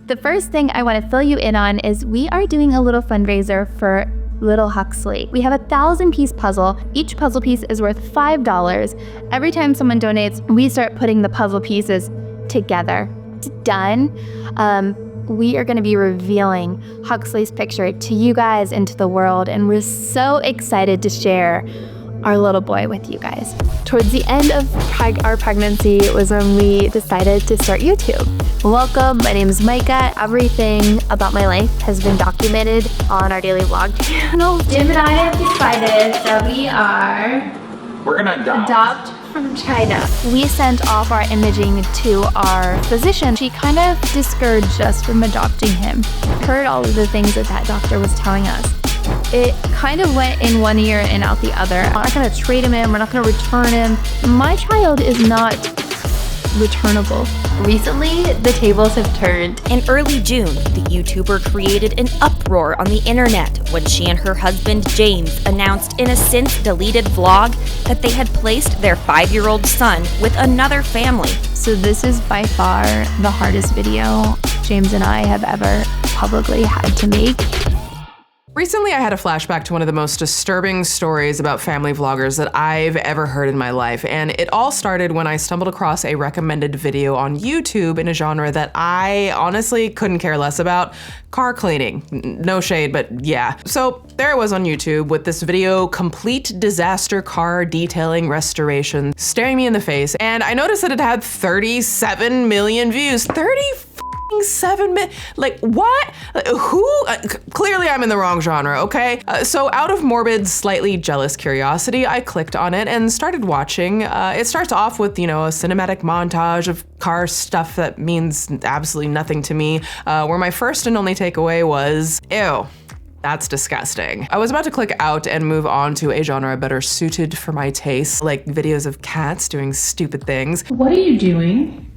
The first thing I want to fill you in on is we are doing a little fundraiser for Little Huxley. We have a 1,000-piece puzzle. Each puzzle piece is worth $5. Every time someone donates, we start putting the puzzle pieces together. It's done. We are going to be revealing Huxley's picture to you guys and to the world, and we're so excited to share our little boy with you guys. Towards the end of our pregnancy was when we decided to start YouTube. Welcome, my name is Myka. Everything about my life has been documented on our daily vlog channel. Jim and I have decided that we're gonna adopt from China. We sent off our imaging to our physician. She kind of discouraged us from adopting him. Heard all of the things that doctor was telling us. It kind of went in one ear and out the other. We're not gonna trade him in, we're not gonna return him. My child is not returnable. Recently, the tables have turned. In early June, the YouTuber created an uproar on the internet when she and her husband James announced in a since-deleted vlog that they had placed their 5-year-old son with another family. So this is by far the hardest video James and I have ever publicly had to make. Recently, I had a flashback to one of the most disturbing stories about family vloggers that I've ever heard in my life, and it all started when I stumbled across a recommended video on YouTube in a genre that I honestly couldn't care less about: car cleaning. No shade, but yeah. So there I was on YouTube with this video, complete disaster car detailing restoration, staring me in the face, and I noticed that it had 37 million views. 7 minutes, like what? Who? Clearly I'm in the wrong genre, okay? So out of morbid, slightly jealous curiosity, I clicked on it and started watching. It starts off with, a cinematic montage of car stuff that means absolutely nothing to me, where my first and only takeaway was, ew. That's disgusting. I was about to click out and move on to a genre better suited for my taste, like videos of cats doing stupid things. What are you doing?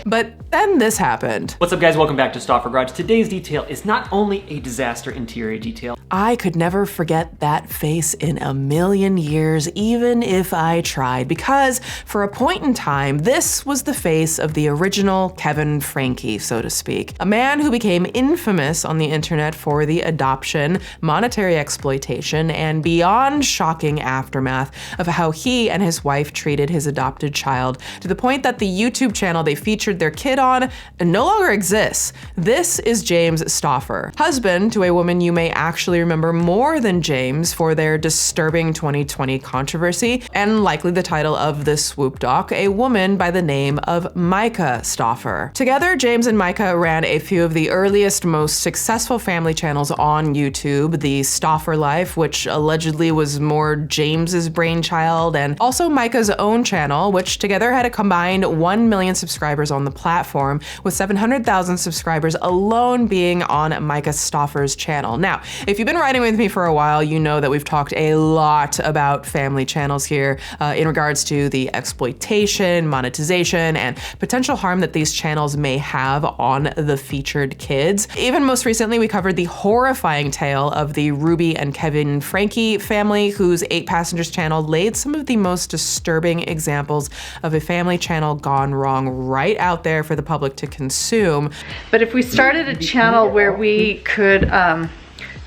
But then this happened. What's up, guys? Welcome back to Stauffer Garage. Today's detail is not only a disaster interior detail. I could never forget that face in a million years, even if I tried, because for a point in time, this was the face of the original Kevin Frankie, so to speak. A man who became infamous on the internet for the adoption, monetary exploitation, and beyond shocking aftermath of how he and his wife treated his adopted child, to the point that the YouTube channel they featured their kid on no longer exists. This is James Stauffer, husband to a woman you may actually remember more than James for their disturbing 2020 controversy, and likely the title of this Swoop doc, a woman by the name of Myka Stauffer. Together, James and Myka ran a few of the earliest, most successful family channels on YouTube, the Stauffer Life, which allegedly was more James's brainchild, and also Myka's own channel, which together had a combined 1 million subscribers on the platform, with 700,000 subscribers alone being on Myka Stauffer's channel. Now, if you've been riding with me for a while, you know that we've talked a lot about family channels here in regards to the exploitation, monetization, and potential harm that these channels may have on the featured kids. Even most recently, we covered the horrifying tale of the Ruby and Kevin Frankie family, whose 8 Passengers channel laid some of the most disturbing examples of a family channel gone wrong right out there for the public to consume. But if we started a channel where we could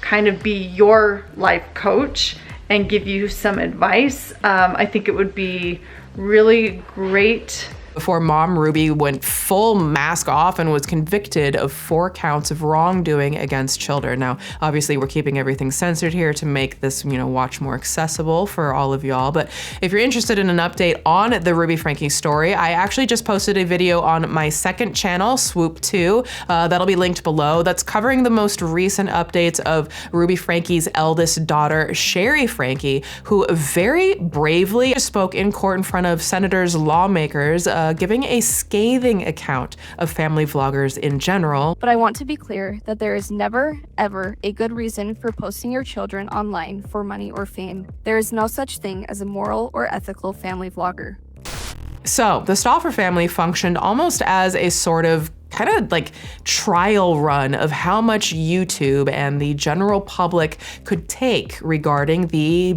kind of be your life coach and give you some advice, I think it would be really great. Before Mom Ruby went full mask off and was convicted of 4 counts of wrongdoing against children. Now, obviously we're keeping everything censored here to make this, watch more accessible for all of y'all. But if you're interested in an update on the Ruby Frankie story, I actually just posted a video on my second channel, Swoop 2, that'll be linked below, that's covering the most recent updates of Ruby Frankie's eldest daughter, Sherry Frankie, who very bravely spoke in court in front of senators, lawmakers, giving a scathing account of family vloggers in general. But I want to be clear that there is never, ever a good reason for posting your children online for money or fame. There is no such thing as a moral or ethical family vlogger. So the Stauffer family functioned almost as a sort of kind of like trial run of how much YouTube and the general public could take regarding the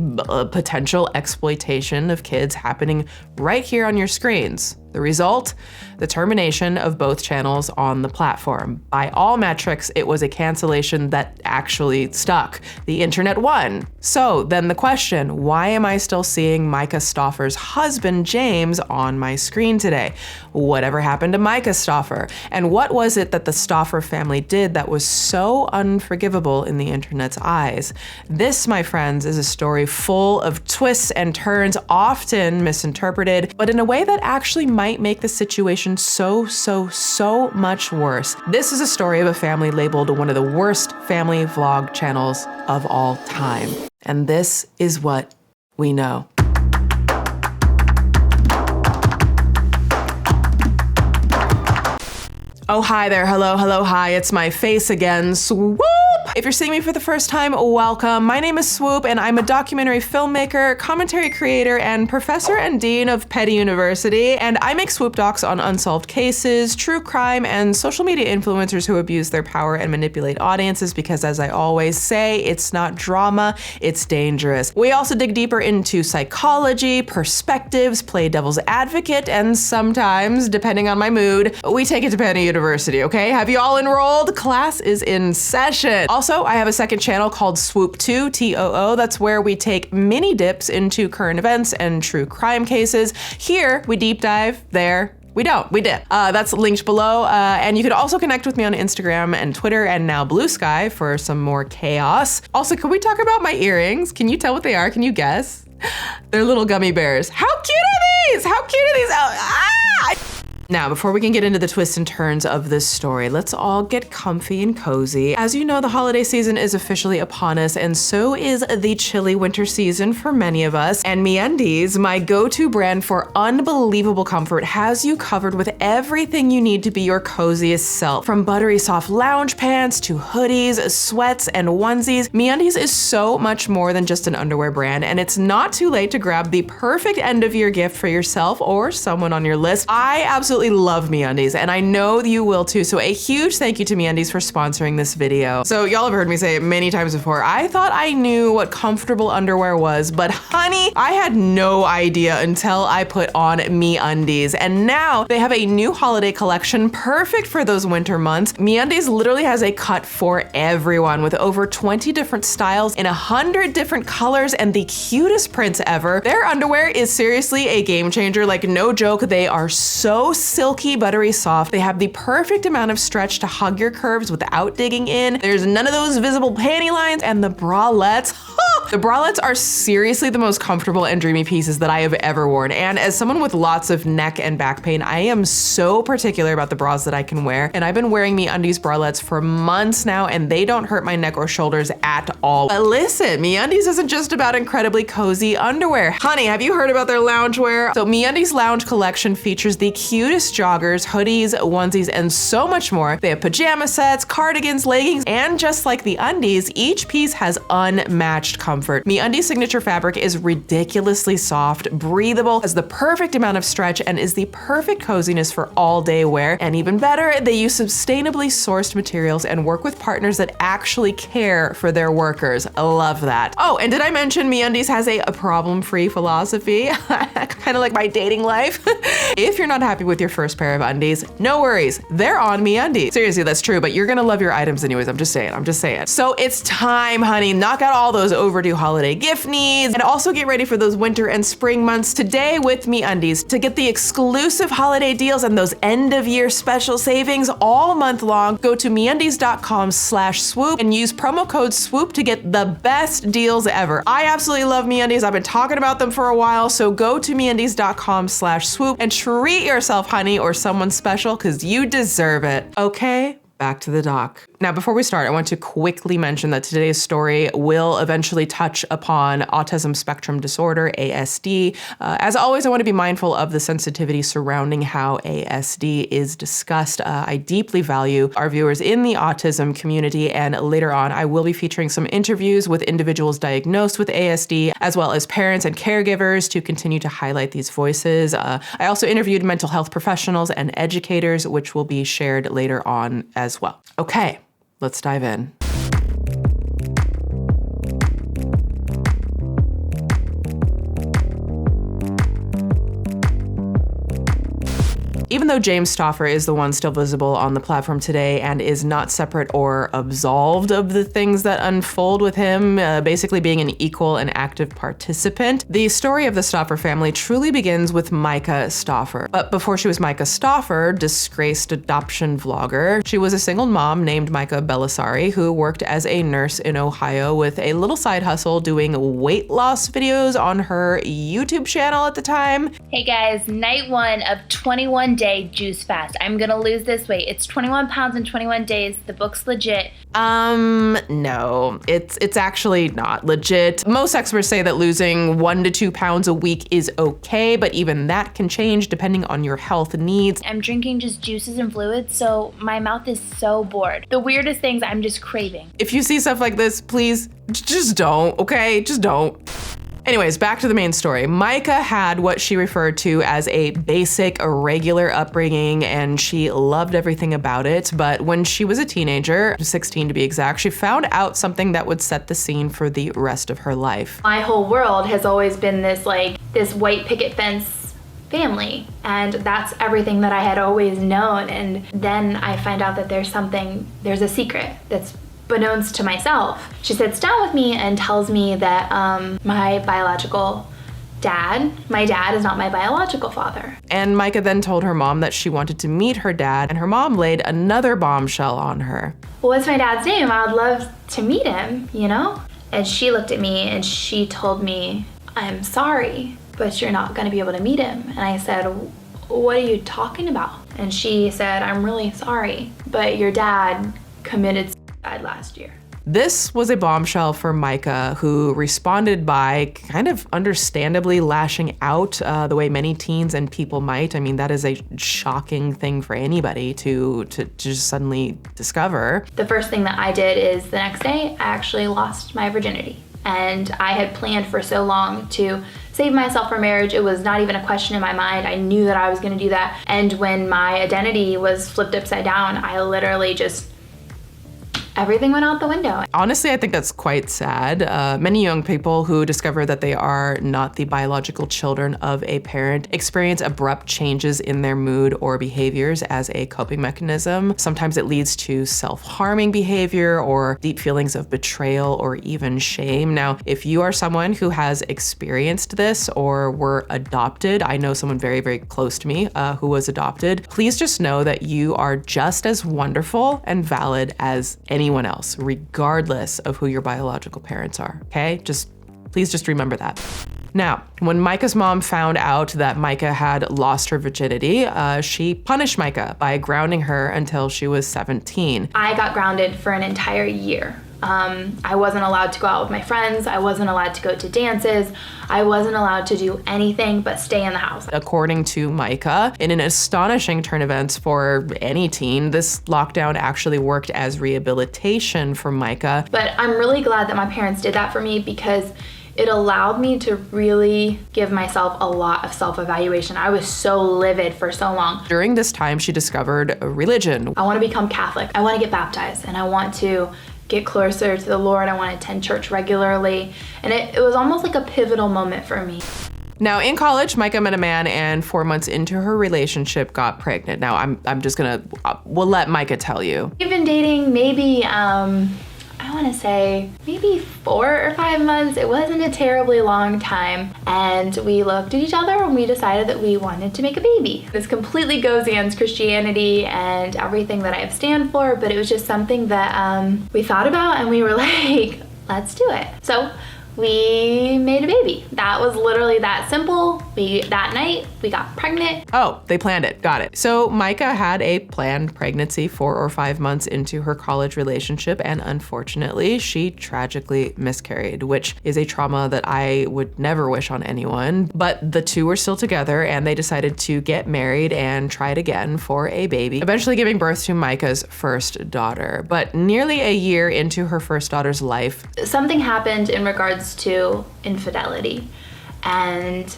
potential exploitation of kids happening right here on your screens. The result? The termination of both channels on the platform. By all metrics, it was a cancellation that actually stuck. The internet won. So then the question, why am I still seeing Myka Stauffer's husband, James, on my screen today? Whatever happened to Myka Stauffer? And what was it that the Stauffer family did that was so unforgivable in the internet's eyes? This, my friends, is a story full of twists and turns, often misinterpreted, but in a way that actually might make the situation so much worse. This is a story of a family labeled one of the worst family vlog channels of all time. And this is what we know. Oh, hi there. Hello, hi. It's my face again, Swoop. If you're seeing me for the first time, welcome. My name is Swoop, and I'm a documentary filmmaker, commentary creator, and professor and dean of Petty University. And I make Swoop docs on unsolved cases, true crime, and social media influencers who abuse their power and manipulate audiences because, as I always say, it's not drama, it's dangerous. We also dig deeper into psychology, perspectives, play devil's advocate, and sometimes, depending on my mood, we take it to Petty University, okay? Have you all enrolled? Class is in session. Also, I have a second channel called Swoop 2, TOO. That's where we take mini dips into current events and true crime cases. Here, we deep dive. There, we don't. We dip. That's linked below. And you can also connect with me on Instagram and Twitter and now Bluesky for some more chaos. Also, can we talk about my earrings? Can you tell what they are? Can you guess? They're little gummy bears. How cute are these? How cute are these? Now, before we can get into the twists and turns of this story, let's all get comfy and cozy. As you know, the holiday season is officially upon us, and so is the chilly winter season for many of us. And MeUndies, my go-to brand for unbelievable comfort, has you covered with everything you need to be your coziest self. From buttery soft lounge pants to hoodies, sweats, and onesies, MeUndies is so much more than just an underwear brand, and it's not too late to grab the perfect end-of-year gift for yourself or someone on your list. I absolutely love MeUndies, and I know you will too, so a huge thank you to MeUndies for sponsoring this video. So y'all have heard me say it many times before, I thought I knew what comfortable underwear was, but honey, I had no idea until I put on MeUndies, and now they have a new holiday collection perfect for those winter months. MeUndies literally has a cut for everyone with over 20 different styles in 100 different colors and the cutest prints ever. Their underwear is seriously a game changer, like no joke. They are so silky, buttery soft. They have the perfect amount of stretch to hug your curves without digging in. There's none of those visible panty lines, and the bralettes. The bralettes are seriously the most comfortable and dreamy pieces that I have ever worn. And as someone with lots of neck and back pain, I am so particular about the bras that I can wear. And I've been wearing MeUndies bralettes for months now, and they don't hurt my neck or shoulders at all. But listen, MeUndies isn't just about incredibly cozy underwear. Honey, have you heard about their loungewear? So MeUndies lounge collection features the cutest joggers, hoodies, onesies, and so much more. They have pajama sets, cardigans, leggings, and just like the undies, each piece has unmatched comfort. MeUndies signature fabric is ridiculously soft, breathable, has the perfect amount of stretch, and is the perfect coziness for all day wear. And even better, they use sustainably sourced materials and work with partners that actually care for their workers. I love that. Oh, and did I mention MeUndies has a problem-free philosophy? Kind of like my dating life. If you're not happy with your first pair of undies, no worries, they're on MeUndies. Seriously, that's true, but you're gonna love your items anyways. I'm just saying. So it's time, honey. Knock out all those overdue holiday gift needs, and also get ready for those winter and spring months today with MeUndies. To get the exclusive holiday deals and those end-of-year special savings all month long, go to MeUndies.com/swoop and use promo code SWOOP to get the best deals ever. I absolutely love MeUndies. I've been talking about them for a while, so go to MeUndies.com/swoop and treat yourself, honey, or someone special, because you deserve it. Okay, back to the doc. Now, before we start, I want to quickly mention that today's story will eventually touch upon autism spectrum disorder, ASD. As always, I want to be mindful of the sensitivity surrounding how ASD is discussed. I deeply value our viewers in the autism community, and later on, I will be featuring some interviews with individuals diagnosed with ASD, as well as parents and caregivers to continue to highlight these voices. I also interviewed mental health professionals and educators, which will be shared later on as well. Okay. Let's dive in. Even though James Stauffer is the one still visible on the platform today and is not separate or absolved of the things that unfold with him, basically being an equal and active participant, the story of the Stauffer family truly begins with Myka Stauffer. But before she was Myka Stauffer, disgraced adoption vlogger, she was a single mom named Myka Belisari who worked as a nurse in Ohio with a little side hustle doing weight loss videos on her YouTube channel at the time. Hey guys, night 1 of 21-day juice fast. I'm gonna lose this weight. It's 21 pounds in 21 days. The book's legit. No, it's actually not legit. Most experts say that losing 1 to 2 pounds a week is okay, but even that can change depending on your health needs. I'm drinking just juices and fluids, so my mouth is so bored. The weirdest things I'm just craving. If you see stuff like this, please just don't, okay? Just don't. Anyways, back to the main story. Myka had what she referred to as a basic, regular upbringing, and she loved everything about it. But when she was a teenager, 16 to be exact, she found out something that would set the scene for the rest of her life. My whole world has always been this white picket fence family, and that's everything that I had always known. And then I find out that there's a secret that's beknownst to myself. She sits down with me and tells me that my dad is not my biological father. And Myka then told her mom that she wanted to meet her dad, and her mom laid another bombshell on her. Well, what's my dad's name? I would love to meet him, you know? And she looked at me and she told me, I'm sorry, but you're not gonna be able to meet him. And I said, what are you talking about? And she said, I'm really sorry, but your dad committed suicide last year. This was a bombshell for Myka, who responded by kind of understandably lashing out the way many teens and people might. I mean, that is a shocking thing for anybody to just suddenly discover. The first thing that I did is the next day, I actually lost my virginity. And I had planned for so long to save myself for marriage. It was not even a question in my mind. I knew that I was gonna do that. And when my identity was flipped upside down, I literally everything went out the window. Honestly, I think that's quite sad. Many young people who discover that they are not the biological children of a parent experience abrupt changes in their mood or behaviors as a coping mechanism. Sometimes it leads to self-harming behavior or deep feelings of betrayal or even shame. Now, if you are someone who has experienced this or were adopted, I know someone very, very close to me who was adopted, please just know that you are just as wonderful and valid as anyone else, regardless of who your biological parents are, okay? Please just remember that. Now, when Myka's mom found out that Myka had lost her virginity, she punished Myka by grounding her until she was 17. I got grounded for an entire year. I wasn't allowed to go out with my friends. I wasn't allowed to go to dances. I wasn't allowed to do anything but stay in the house. According to Myka, in an astonishing turn of events for any teen, this lockdown actually worked as rehabilitation for Myka. But I'm really glad that my parents did that for me because it allowed me to really give myself a lot of self-evaluation. I was so livid for so long. During this time, she discovered a religion. I want to become Catholic. I want to get baptized and I want to get closer to the Lord. I want to attend church regularly. And it was almost like a pivotal moment for me. Now, in college, Myka met a man and 4 months into her relationship got pregnant. Now, we'll let Myka tell you. We've been dating maybe, I want to say maybe 4 or 5 months. It wasn't a terribly long time. And we looked at each other and we decided that we wanted to make a baby. This completely goes against Christianity and everything that I stand for, but it was just something that we thought about and we were like, let's do it. So we made a baby. That was literally that simple. That night, we got pregnant. Oh, they planned it. Got it. So Myka had a planned pregnancy 4 or 5 months into her college relationship, and unfortunately, she tragically miscarried, which is a trauma that I would never wish on anyone. But the two were still together, and they decided to get married and try it again for a baby, eventually giving birth to Myka's first daughter. But nearly a year into her first daughter's life, something happened in regards to infidelity, and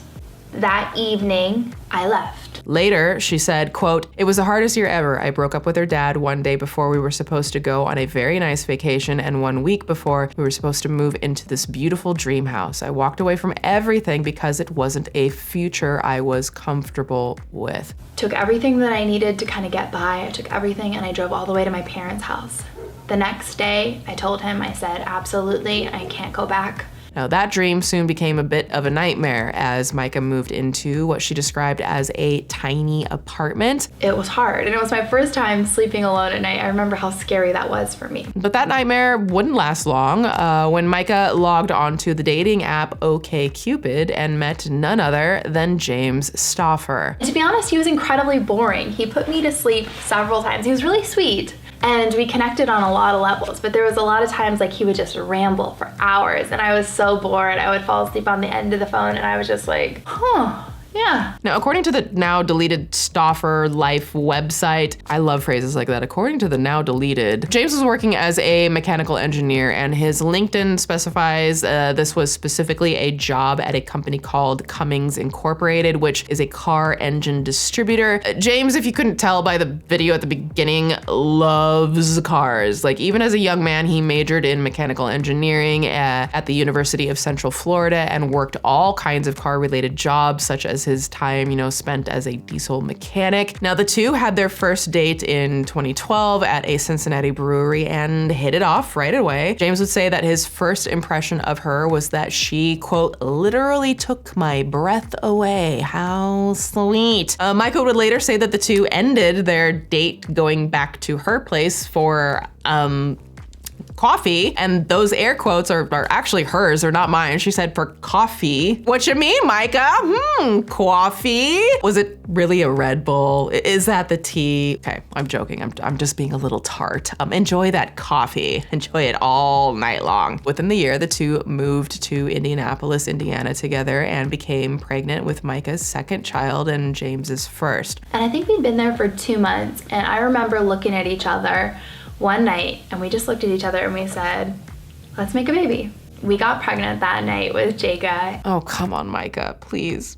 that evening I left. Later, she said, quote, "It was the hardest year ever. I broke up with her dad one day before we were supposed to go on a very nice vacation and 1 week before we were supposed to move into this beautiful dream house. I walked away from everything because it wasn't a future I was comfortable with." Took everything that I needed to kind of get by. I took everything and I drove all the way to my parents' house. The next day, I told him, I said, absolutely, I can't go back. Now that dream soon became a bit of a nightmare as Myka moved into what she described as a tiny apartment. It was hard, and it was my first time sleeping alone at night. I remember how scary that was for me. But that nightmare wouldn't last long when Myka logged onto the dating app OkCupid and met none other than James Stauffer. To be honest, he was incredibly boring. He put me to sleep several times. He was really sweet. And we connected on a lot of levels, but there was a lot of times like he would just ramble for hours and I was so bored. I would fall asleep on the end of the phone and I was just like, huh, yeah. Now, according to the now deleted Stauffer Life website, I love phrases like that. According to the now deleted, James was working as a mechanical engineer and his LinkedIn specifies this was specifically a job at a company called Cummins Incorporated, which is a car engine distributor. James, if you couldn't tell by the video at the beginning, loves cars. Like even as a young man, he majored in mechanical engineering at the University of Central Florida and worked all kinds of car related jobs such as his time, spent as a diesel mechanic. Now the two had their first date in 2012 at a Cincinnati brewery and hit it off right away. James would say that his first impression of her was that she, quote, literally took my breath away. How sweet. Myka would later say that the two ended their date going back to her place for, coffee, and those air quotes are actually hers, they're not mine. She said for coffee. What you mean, Myka? Coffee? Was it really a Red Bull? Is that the tea? Okay, I'm joking. I'm just being a little tart. Enjoy that coffee. Enjoy it all night long. Within the year, the two moved to Indianapolis, Indiana together and became pregnant with Myka's second child and James's first. And I think we'd been there for 2 months, and I remember looking at each other one night and we just looked at each other and we said, let's make a baby. We got pregnant that night with Jacob. Oh, come on, Myka, please.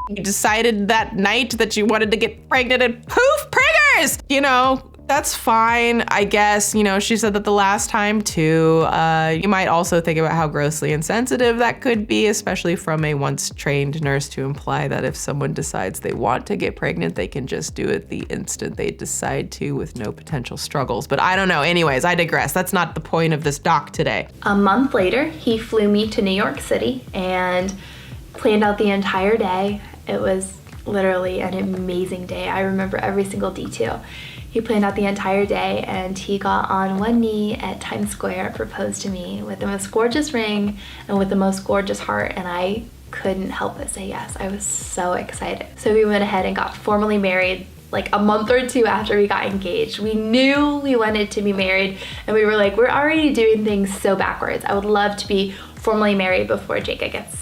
You decided that night that you wanted to get pregnant and poof, priggers! That's fine, I guess. She said that the last time too. You might also think about how grossly insensitive that could be, especially from a once trained nurse to imply that if someone decides they want to get pregnant, they can just do it the instant they decide to with no potential struggles. But I don't know. Anyways, I digress. That's not the point of this doc today. A month later, he flew me to New York City and planned out the entire day. It was literally an amazing day. I remember every single detail. He planned out the entire day and he got on one knee at Times Square and proposed to me with the most gorgeous ring and with the most gorgeous heart, and I couldn't help but say yes. I was so excited. So we went ahead and got formally married like a month or two after we got engaged. We knew we wanted to be married and we were like, we're already doing things so backwards. I would love to be formally married before Jacob gets,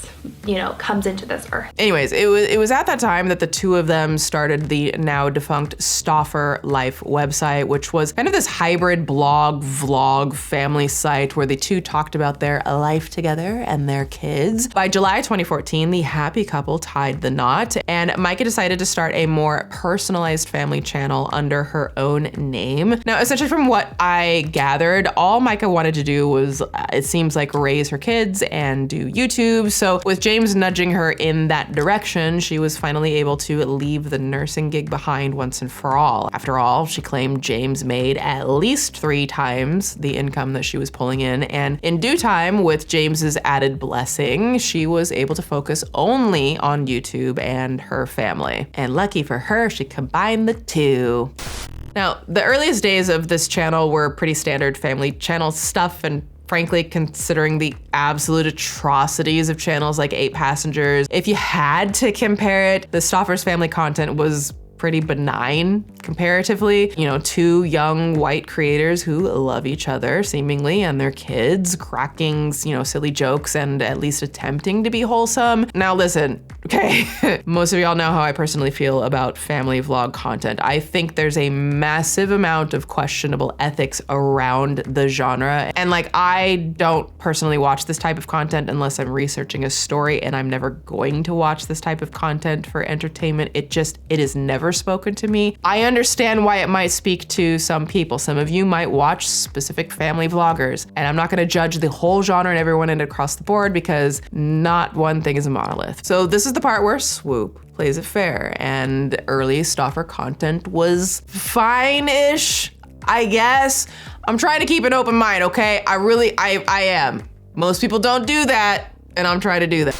comes into this earth. Anyways, it was at that time that the two of them started the now defunct Stauffer Life website, which was kind of this hybrid blog, vlog, family site where the two talked about their life together and their kids. By July 2014, the happy couple tied the knot, and Myka decided to start a more personalized family channel under her own name. Now, essentially from what I gathered, all Myka wanted to do was, it seems like, raise her kids and do YouTube. So with James nudging her in that direction, she was finally able to leave the nursing gig behind once and for all. After all, she claimed James made at least 3 times the income that she was pulling in, and in due time, with James's added blessing, she was able to focus only on YouTube and her family. And lucky for her, she combined the two. Now, the earliest days of this channel were pretty standard family channel stuff, and frankly, considering the absolute atrocities of channels like 8 Passengers, if you had to compare it, the Stauffers family content was pretty benign. comparatively, you know, two young white creators who love each other seemingly and their kids, cracking, you know, silly jokes and at least attempting to be wholesome. Now listen, okay, most of y'all know how I personally feel about family vlog content. I think there's a massive amount of questionable ethics around the genre. And like, I don't personally watch this type of content unless I'm researching a story, and I'm never going to watch this type of content for entertainment. It is never spoken to me. I understand why it might speak to some people. Some of you might watch specific family vloggers, and I'm not gonna judge the whole genre and everyone in it across the board because not one thing is a monolith. So this is the part where Swoop plays it fair, and early Stauffer content was fine-ish, I guess. I'm trying to keep an open mind, okay? I am. Most people don't do that, and I'm trying to do that.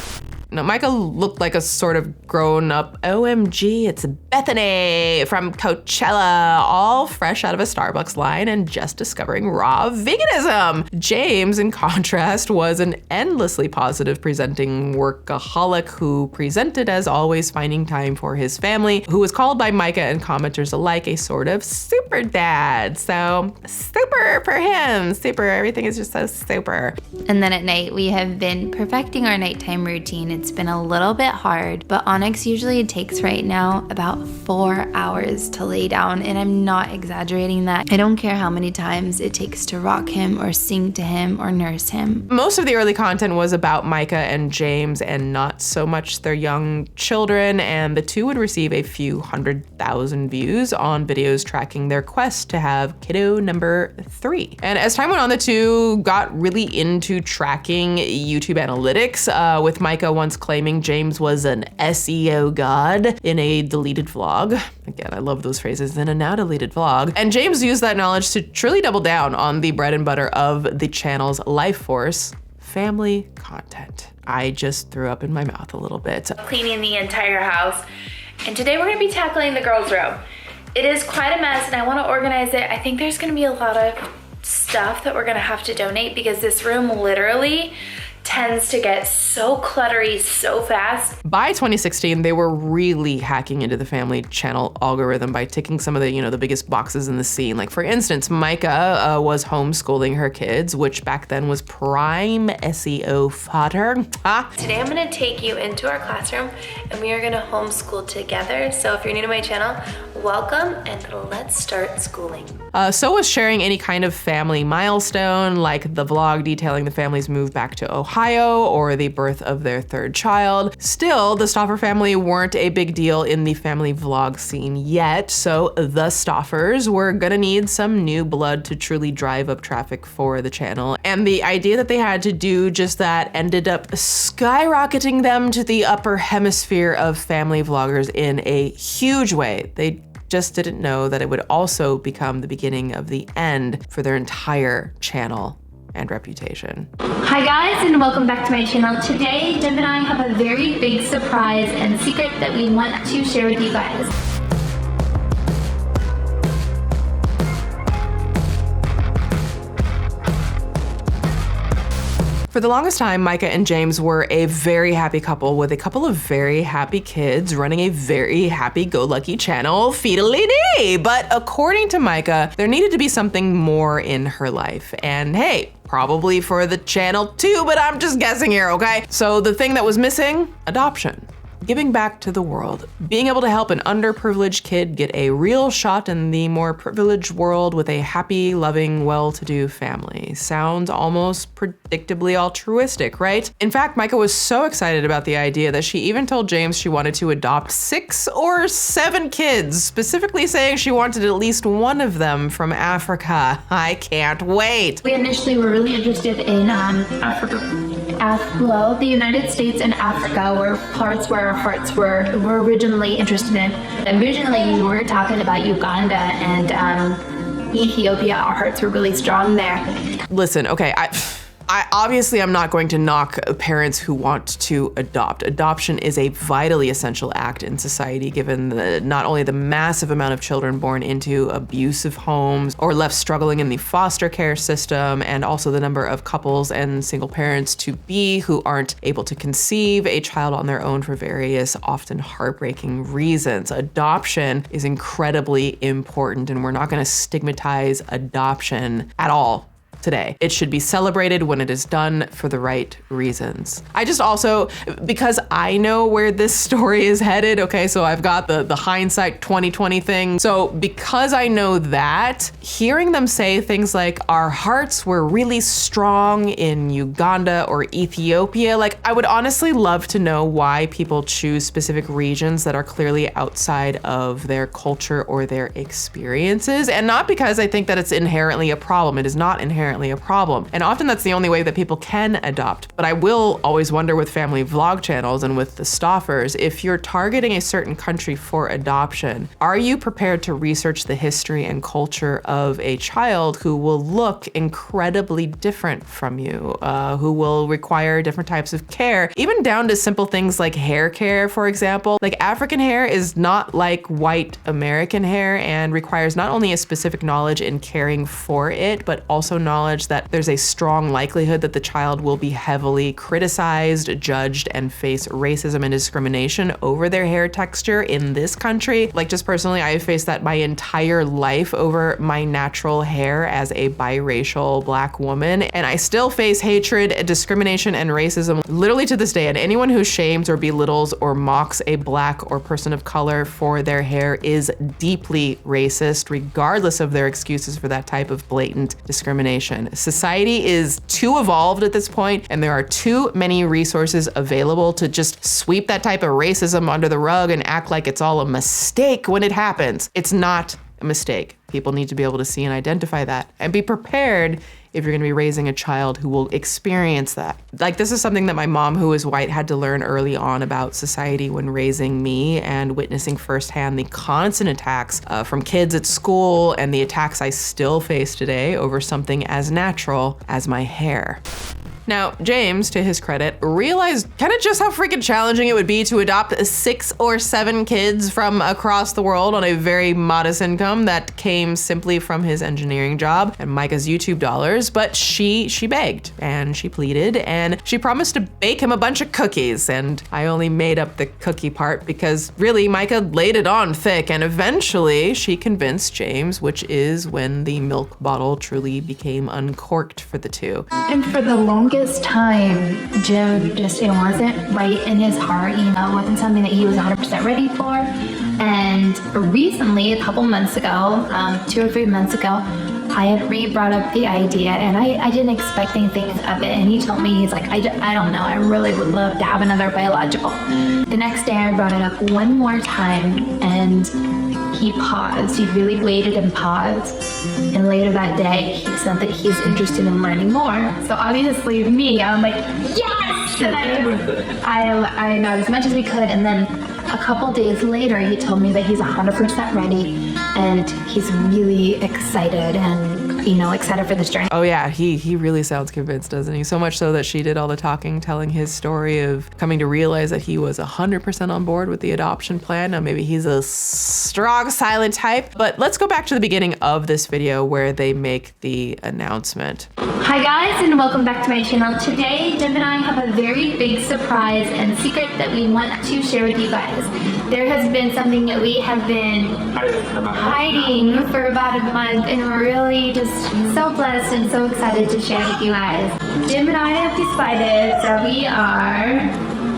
Now, Myka looked like a sort of grown-up, OMG, it's Bethany from Coachella, all fresh out of a Starbucks line and just discovering raw veganism. James, in contrast, was an endlessly positive presenting workaholic who presented as always finding time for his family, who was called by Myka and commenters alike a sort of super dad. So, super for him, super, everything is just so super. And then at night, we have been perfecting our nighttime routine. It's been a little bit hard, but Onyx usually takes right now about 4 hours to lay down, and I'm not exaggerating that. I don't care how many times it takes to rock him or sing to him or nurse him. Most of the early content was about Myka and James and not so much their young children, and the two would receive a few 100,000 views on videos tracking their quest to have kiddo number 3. And as time went on, the two got really into tracking YouTube analytics, with Myka once claiming James was an SEO god in a deleted vlog. Again, I love those phrases, in a now deleted vlog. And James used that knowledge to truly double down on the bread and butter of the channel's life force, family content. I just threw up in my mouth a little bit. Cleaning the entire house. And today we're gonna be tackling the girls' room. It is quite a mess and I wanna organize it. I think there's gonna be a lot of stuff that we're gonna have to donate because this room literally tends to get so cluttery so fast. By 2016, they were really hacking into the family channel algorithm by ticking some of the, the biggest boxes in the scene. Like for instance, Myka was homeschooling her kids, which back then was prime SEO fodder. Today I'm gonna take you into our classroom and we are gonna homeschool together. So if you're new to my channel, welcome and let's start schooling. So was sharing any kind of family milestone, like the vlog detailing the family's move back to Ohio or the birth of their 3rd child. Still, the Stauffer family weren't a big deal in the family vlog scene yet, so the Stauffers were gonna need some new blood to truly drive up traffic for the channel. And the idea that they had to do just that ended up skyrocketing them to the upper hemisphere of family vloggers in a huge way. They just didn't know that it would also become the beginning of the end for their entire channel and reputation. Hi guys, and welcome back to my channel. Today, Jim and I have a very big surprise and secret that we want to share with you guys. For the longest time, Myka and James were a very happy couple with a couple of very happy kids running a very happy-go-lucky channel, Feedly-dee. But according to Myka, there needed to be something more in her life. And hey, probably for the channel too, but I'm just guessing here, okay? So the thing that was missing, adoption. Giving back to the world. Being able to help an underprivileged kid get a real shot in the more privileged world with a happy, loving, well-to-do family. Sounds almost predictably altruistic, right? In fact, Myka was so excited about the idea that she even told James she wanted to adopt 6 or 7 kids, specifically saying she wanted at least one of them from Africa. I can't wait. We initially were really interested in Africa. Well, the United States and Africa were parts where our hearts were originally interested in. Originally, we were talking about Uganda and Ethiopia. Our hearts were really strong there. Listen, okay, I'm not going to knock parents who want to adopt. Adoption is a vitally essential act in society, given not only the massive amount of children born into abusive homes or left struggling in the foster care system, and also the number of couples and single parents to be who aren't able to conceive a child on their own for various, often heartbreaking reasons. Adoption is incredibly important, and we're not going to stigmatize adoption at all today. It should be celebrated when it is done for the right reasons. I just also, because I know where this story is headed, okay, so I've got the hindsight 2020 thing. So because I know that, hearing them say things like, our hearts were really strong in Uganda or Ethiopia, like, I would honestly love to know why people choose specific regions that are clearly outside of their culture or their experiences. And not because I think that it's inherently a problem. It is not inherently a problem. And often that's the only way that people can adopt. But I will always wonder with family vlog channels and with the Stauffers, if you're targeting a certain country for adoption, are you prepared to research the history and culture of a child who will look incredibly different from you, who will require different types of care, even down to simple things like hair care, for example. Like, African hair is not like white American hair and requires not only a specific knowledge in caring for it, but also knowledge that there's a strong likelihood that the child will be heavily criticized, judged, and face racism and discrimination over their hair texture in this country. Like, just personally, I have faced that my entire life over my natural hair as a biracial Black woman, and I still face hatred, discrimination, and racism literally to this day. And anyone who shames or belittles or mocks a Black or person of color for their hair is deeply racist, regardless of their excuses for that type of blatant discrimination. Society is too evolved at this point, and there are too many resources available to just sweep that type of racism under the rug and act like it's all a mistake when it happens. It's not a mistake. People need to be able to see and identify that and be prepared if you're gonna be raising a child who will experience that. Like, this is something that my mom, who is white, had to learn early on about society when raising me, and witnessing firsthand the constant attacks from kids at school and the attacks I still face today over something as natural as my hair. Now, James, to his credit, realized kind of just how freaking challenging it would be to adopt 6 or 7 kids from across the world on a very modest income that came simply from his engineering job and Myka's YouTube dollars. But she begged and she pleaded and she promised to bake him a bunch of cookies. And I only made up the cookie part because really Myka laid it on thick, and eventually she convinced James, which is when the milk bottle truly became uncorked for the two. And for the longest time, Jim it wasn't right in his heart, it wasn't something that he was 100% ready for. And recently, a couple months ago, 2 or 3 months ago, I had brought up the idea, and I didn't expect anything of it. And he told me, he's like, I don't know, I really would love to have another biological. The next day, I brought it up one more time, and he paused. He really waited and paused. And later that day, he said that he's interested in learning more. So obviously me, I'm like, yes! And I know as much as we could. And then a couple days later, he told me that he's 100% ready and he's really excited and excited for this journey. Oh yeah, he really sounds convinced, doesn't he? So much so that she did all the talking, telling his story of coming to realize that he was 100% on board with the adoption plan. Now maybe he's a strong, silent type, but let's go back to the beginning of this video where they make the announcement. Hi guys, and welcome back to my channel. Today, Jim and I have a very big surprise and secret that we want to share with you guys. There has been something that we have been hiding for about a month, and we're really just so blessed and so excited to share with you guys. Jim and I have decided that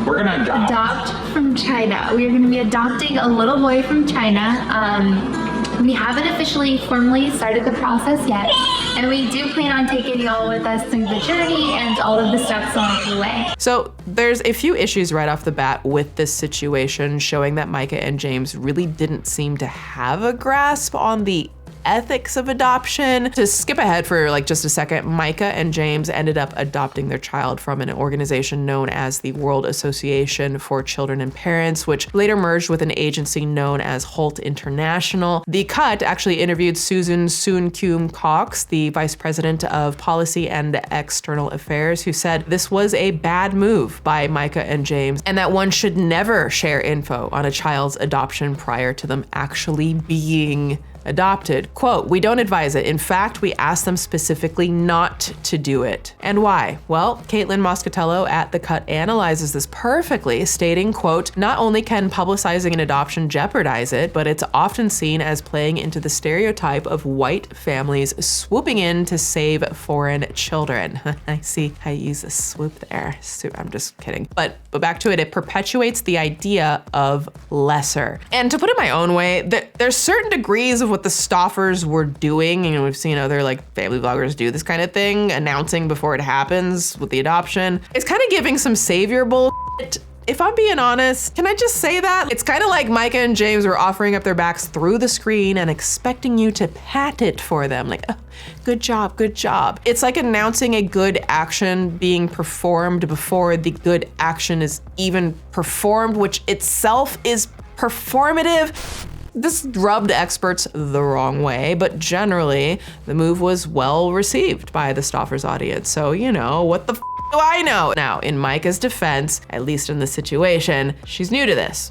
we're gonna adopt from China. We're gonna be adopting a little boy from China. We haven't officially formally started the process yet, and we do plan on taking y'all with us through the journey and all of the steps along the way. So there's a few issues right off the bat with this situation, showing that Myka and James really didn't seem to have a grasp on the ethics of adoption. To skip ahead for like just a second, Myka and James ended up adopting their child from an organization known as the World Association for Children and Parents, which later merged with an agency known as Holt International. The Cut actually interviewed Susan Soon-Kyum Cox, the Vice President of Policy and External Affairs, who said this was a bad move by Myka and James, and that one should never share info on a child's adoption prior to them actually being adopted. Quote, "We don't advise it. In fact, we ask them specifically not to do it." And why? Well, Caitlin Moscatello at The Cut analyzes this perfectly, stating, quote, "Not only can publicizing an adoption jeopardize it, but it's often seen as playing into the stereotype of white families swooping in to save foreign children." I see how you use the swoop there. I'm just kidding. But back to it, it perpetuates the idea of lesser. And to put it my own way, there's certain degrees of what the Stauffers were doing. You know, we've seen other like family vloggers do this kind of thing, announcing before it happens with the adoption. It's kind of giving some savior bullshit. If I'm being honest, can I just say that? It's kind of like Myka and James were offering up their backs through the screen and expecting you to pat it for them. Like, oh, good job, good job. It's like announcing a good action being performed before the good action is even performed, which itself is performative. This rubbed experts the wrong way, but generally, the move was well received by the Stauffers audience. So, you know, what the f do I know? Now, in Myka's defense, at least in this situation, she's new to this.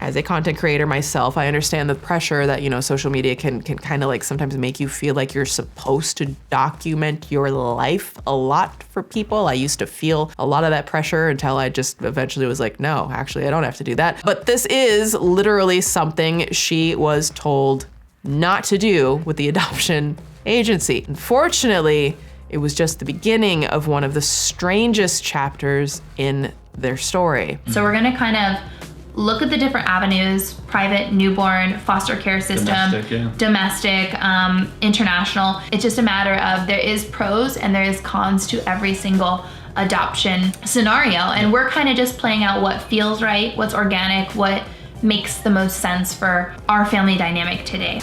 As a content creator myself, I understand the pressure that, you know, social media can kind of like sometimes make you feel like you're supposed to document your life a lot for people. I used to feel a lot of that pressure until I just eventually was like, no, actually, I don't have to do that. But this is literally something she was told not to do with the adoption agency. Unfortunately, it was just the beginning of one of the strangest chapters in their story. So we're gonna kind of look at the different avenues: private, newborn, foster care system, domestic, international. It's just a matter of there is pros and there is cons to every single adoption scenario. And we're kind of just playing out what feels right, what's organic, what makes the most sense for our family dynamic today.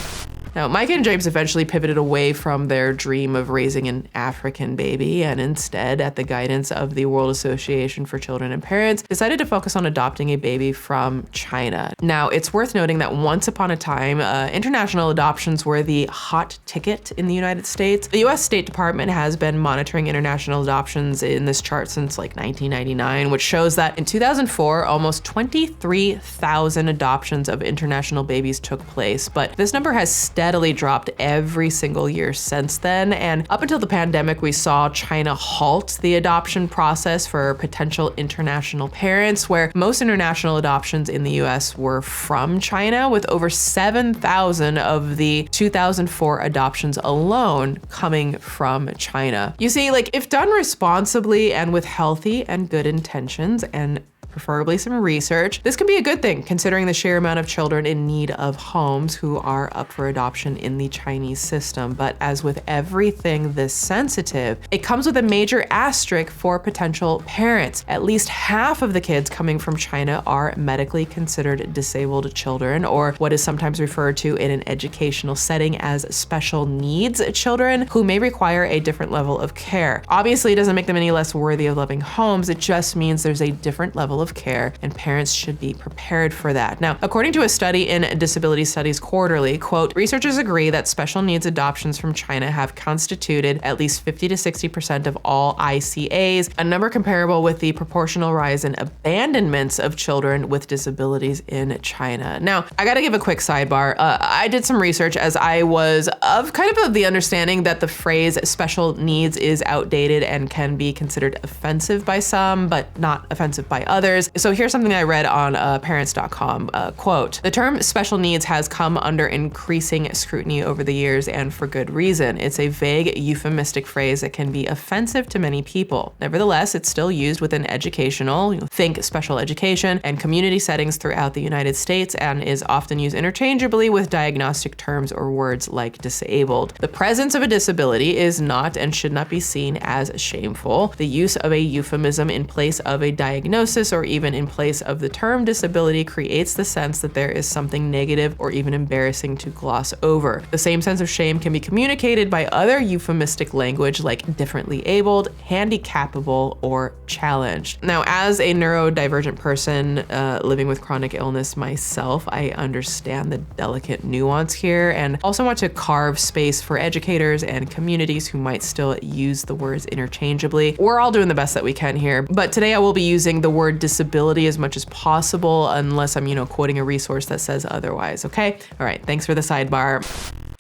Now, Myka and James eventually pivoted away from their dream of raising an African baby and instead, at the guidance of the World Association for Children and Parents, decided to focus on adopting a baby from China. Now, it's worth noting that once upon a time, international adoptions were the hot ticket in the United States. The US State Department has been monitoring international adoptions in this chart since like 1999, which shows that in 2004, almost 23,000 adoptions of international babies took place. But this number has steadily dropped every single year since then. And up until the pandemic, we saw China halt the adoption process for potential international parents, where most international adoptions in the US were from China, with over 7,000 of the 2004 adoptions alone coming from China. You see, like, if done responsibly and with healthy and good intentions and preferably some research, this can be a good thing considering the sheer amount of children in need of homes who are up for adoption in the Chinese system. But as with everything this sensitive, it comes with a major asterisk for potential parents. At least half of the kids coming from China are medically considered disabled children, or what is sometimes referred to in an educational setting as special needs children, who may require a different level of care. Obviously, it doesn't make them any less worthy of loving homes. It just means there's a different level of care, and parents should be prepared for that. Now, according to a study in Disability Studies Quarterly, quote, researchers agree that special needs adoptions from China have constituted at least 50 to 60% of all ICAs, a number comparable with the proportional rise in abandonments of children with disabilities in China. Now, I gotta give a quick sidebar. I did some research as I was of the understanding that the phrase special needs is outdated and can be considered offensive by some, but not offensive by others. So here's something I read on parents.com, quote, the term special needs has come under increasing scrutiny over the years, and for good reason. It's a vague, euphemistic phrase that can be offensive to many people. Nevertheless, it's still used within educational, think special education, and community settings throughout the United States, and is often used interchangeably with diagnostic terms or words like disabled. The presence of a disability is not and should not be seen as shameful. The use of a euphemism in place of a diagnosis or even in place of the term disability creates the sense that there is something negative or even embarrassing to gloss over. The same sense of shame can be communicated by other euphemistic language like differently abled, handicapable, or challenged. Now, as a neurodivergent person living with chronic illness myself, I understand the delicate nuance here and also want to carve space for educators and communities who might still use the words interchangeably. We're all doing the best that we can here, but today I will be using the word disability as much as possible unless I'm, quoting a resource that says otherwise, okay? All right, thanks for the sidebar.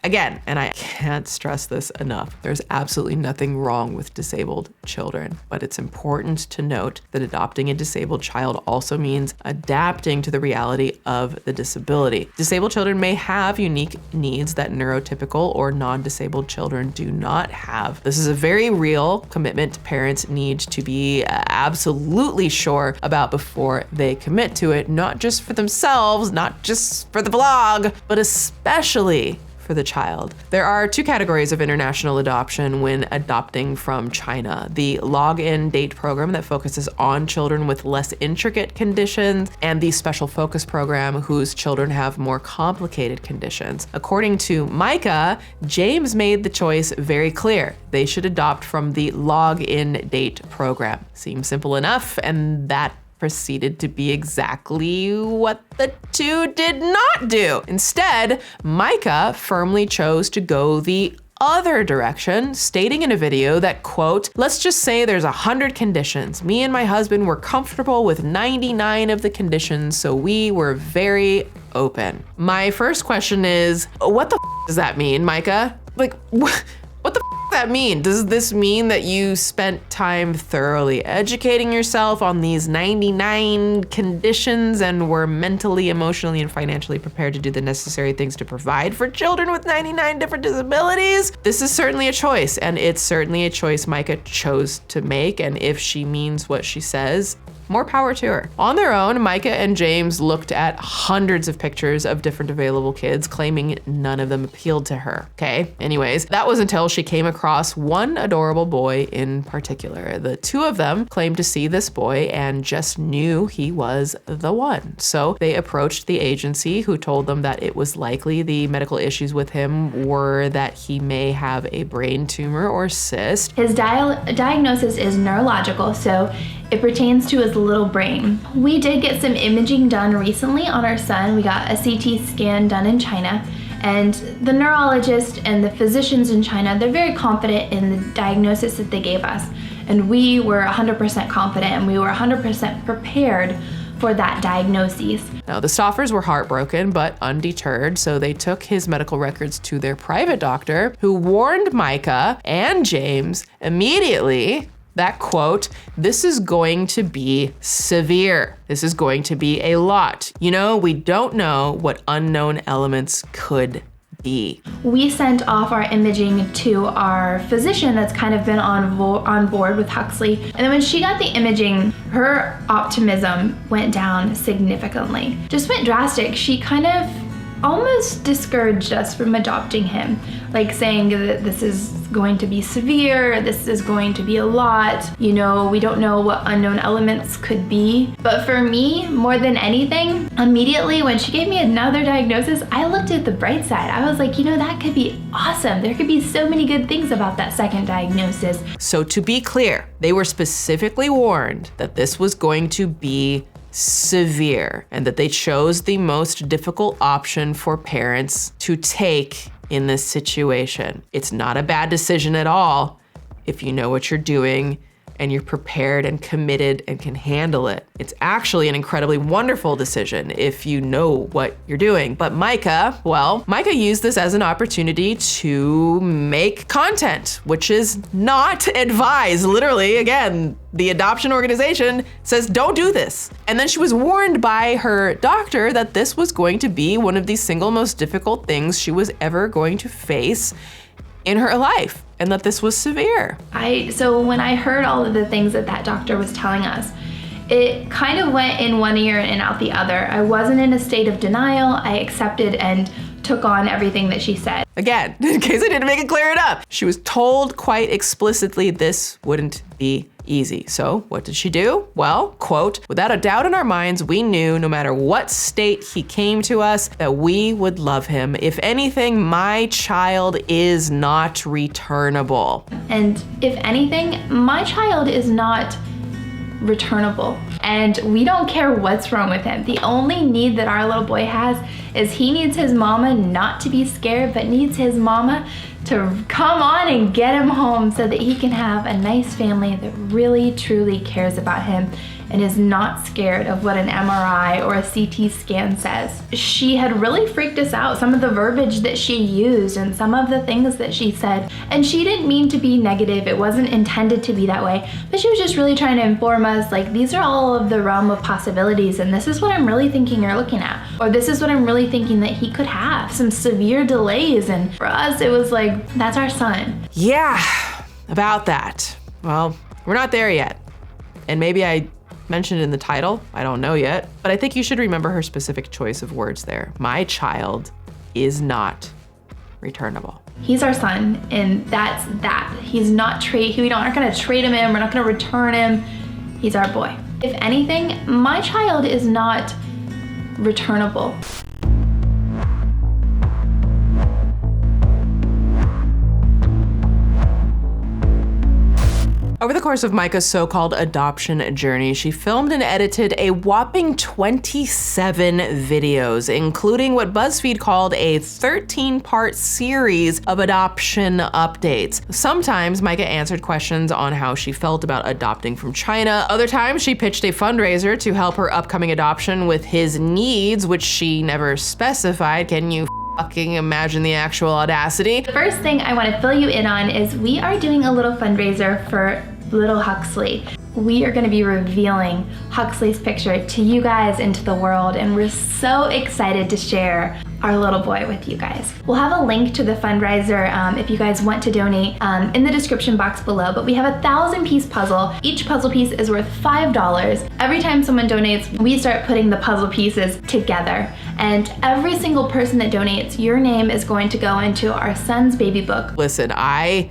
Again, and I can't stress this enough, there's absolutely nothing wrong with disabled children, but it's important to note that adopting a disabled child also means adapting to the reality of the disability. Disabled children may have unique needs that neurotypical or non-disabled children do not have. This is a very real commitment parents need to be absolutely sure about before they commit to it, not just for themselves, not just for the blog, but especially for the child. There are two categories of international adoption when adopting from China: the log-in date program that focuses on children with less intricate conditions, and the special focus program whose children have more complicated conditions. According to Myka, James made the choice very clear. They should adopt from the log-in date program. Seems simple enough, and that proceeded to be exactly what the two did not do. Instead, Myka firmly chose to go the other direction, stating in a video that, quote, "Let's just say there's 100 conditions. Me and my husband were comfortable with 99 of the conditions, so we were very open." My first question is, what the does that mean, Myka? Like, what the does that mean? Does this mean that you spent time thoroughly educating yourself on these 99 conditions and were mentally, emotionally, and financially prepared to do the necessary things to provide for children with 99 different disabilities? This is certainly a choice, and it's certainly a choice Myka chose to make, and if she means what she says, more power to her. On their own, Myka and James looked at hundreds of pictures of different available kids, claiming none of them appealed to her, okay? Anyways, that was until she came across one adorable boy in particular. The two of them claimed to see this boy and just knew he was the one. So they approached the agency, who told them that it was likely the medical issues with him were that he may have a brain tumor or cyst. His diagnosis is neurological, so it pertains to his little brain. We did get some imaging done recently on our son. We got a CT scan done in China, and the neurologist and the physicians in China, they're very confident in the diagnosis that they gave us. And we were 100% confident, and we were 100% prepared for that diagnosis. Now, the Stauffers were heartbroken but undeterred, so they took his medical records to their private doctor, who warned Myka and James immediately that, quote, "This is going to be severe. This is going to be a lot. We don't know what unknown elements could be." We sent off our imaging to our physician that's kind of been on board with Huxley. And then when she got the imaging, her optimism went down significantly. Just went drastic. She kind of almost discouraged us from adopting him, like saying that this is going to be severe, this is going to be a lot, we don't know what unknown elements could be. But for me, more than anything, immediately when she gave me another diagnosis, I looked at the bright side. I was like, that could be awesome. There could be so many good things about that second diagnosis. So to be clear, they were specifically warned that this was going to be severe and that they chose the most difficult option for parents to take in this situation. It's not a bad decision at all if you know what you're doing and you're prepared and committed and can handle it. It's actually an incredibly wonderful decision if you know what you're doing. But Myka used this as an opportunity to make content, which is not advised. Literally, again, the adoption organization says, don't do this. And then she was warned by her doctor that this was going to be one of the single most difficult things she was ever going to face in her life, and that this was severe. So when I heard all of the things that doctor was telling us, it kind of went in one ear and out the other. I wasn't in a state of denial. I accepted and took on everything that she said. Again, in case I didn't make it clear enough, she was told quite explicitly this wouldn't be Easy. So what did she do? Well, quote, without a doubt in our minds, we knew no matter what state he came to us, that we would love him. If anything, my child is not returnable. And if anything, my child is not returnable. And we don't care what's wrong with him. The only need that our little boy has is he needs his mama not to be scared, but needs his mama to come on and get him home so that he can have a nice family that really truly cares about him and is not scared of what an MRI or a CT scan says. She had really freaked us out, some of the verbiage that she used and some of the things that she said. And she didn't mean to be negative, it wasn't intended to be that way, but she was just really trying to inform us, like, these are all of the realm of possibilities and this is what I'm really thinking you're looking at. Or this is what I'm really thinking that he could have, some severe delays. And for us, it was like, that's our son. Yeah, about that. Well, we're not there yet. And maybe I mentioned in the title, I don't know yet, but I think you should remember her specific choice of words there. My child is not returnable. He's our son, and that's that. He's not we aren't gonna trade him in, we're not gonna return him. He's our boy. If anything, my child is not returnable. Over the course of Myka's so-called adoption journey, she filmed and edited a whopping 27 videos, including what BuzzFeed called a 13-part series of adoption updates. Sometimes Myka answered questions on how she felt about adopting from China. Other times she pitched a fundraiser to help her upcoming adoption with his needs, which she never specified. Can you fucking imagine the actual audacity? The first thing I want to fill you in on is we are doing a little fundraiser for little Huxley. We are going to be revealing Huxley's picture to you guys and to the world, and we're so excited to share our little boy with you guys. We'll have a link to the fundraiser if you guys want to donate in the description box below, but we have a 1,000-piece puzzle. Each puzzle piece is worth $5. Every time someone donates, we start putting the puzzle pieces together, and every single person that donates, your name is going to go into our son's baby book. Listen, I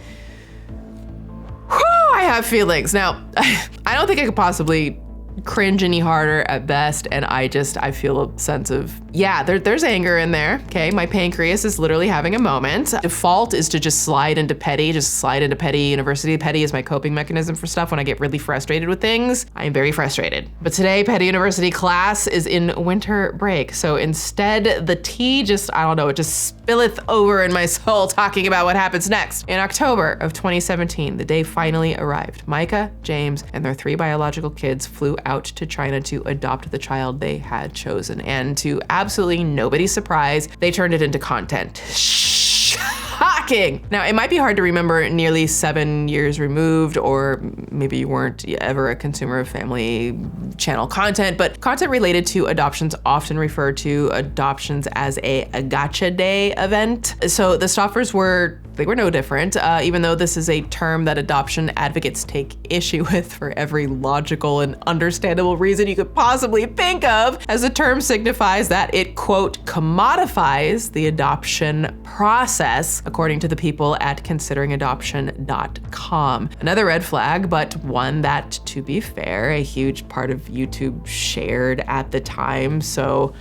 have feelings. Now, I don't think I could possibly cringe any harder at best, and I feel a sense of, yeah, there's anger in there, okay? My pancreas is literally having a moment. Default is to just slide into petty university. Petty is my coping mechanism for stuff when I get really frustrated with things. I am very frustrated. But today, petty university class is in winter break, so instead the tea just, I don't know, it just spilleth over in my soul talking about what happens next. In October of 2017, the day finally arrived. Myka, James, and their 3 biological kids flew out to China to adopt the child they had chosen. And to absolutely nobody's surprise, they turned it into content. Shocking! Now, it might be hard to remember nearly 7 years removed, or maybe you weren't ever a consumer of family channel content, but content related to adoptions often refer to adoptions as a gotcha day event. So the Stauffers were no different, even though this is a term that adoption advocates take issue with for every logical and understandable reason you could possibly think of, as the term signifies that it, quote, commodifies the adoption process, according to the people at consideringadoption.com. Another red flag, but one that, to be fair, a huge part of YouTube shared at the time, so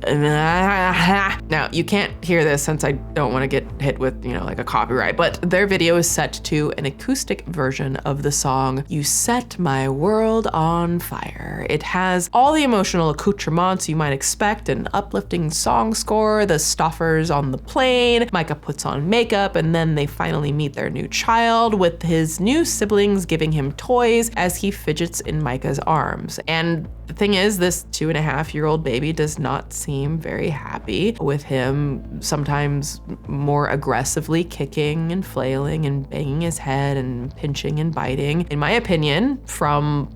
now, you can't hear this since I don't want to get hit with, like a copyright, but their video is set to an acoustic version of the song You Set My World on Fire. It has all the emotional accoutrements you might expect: an uplifting song score, the Stauffers on the plane, Myka puts on makeup, and then they finally meet their new child, with his new siblings giving him toys as he fidgets in Myka's arms. And the thing is, this 2.5-year-old baby does not seem very happy with him, sometimes more aggressively kicking and flailing and banging his head and pinching and biting. In my opinion,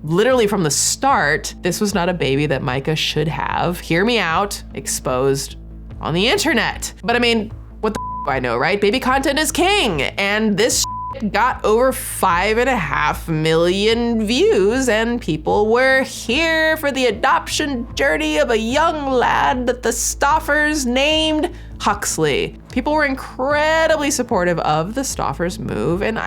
literally from the start, this was not a baby that Myka should have, hear me out, exposed on the internet. But I mean, what the do I know, right? Baby content is king, and this got over 5.5 million views, and people were here for the adoption journey of a young lad that the Stauffers named Huxley. People were incredibly supportive of the Stauffers move. And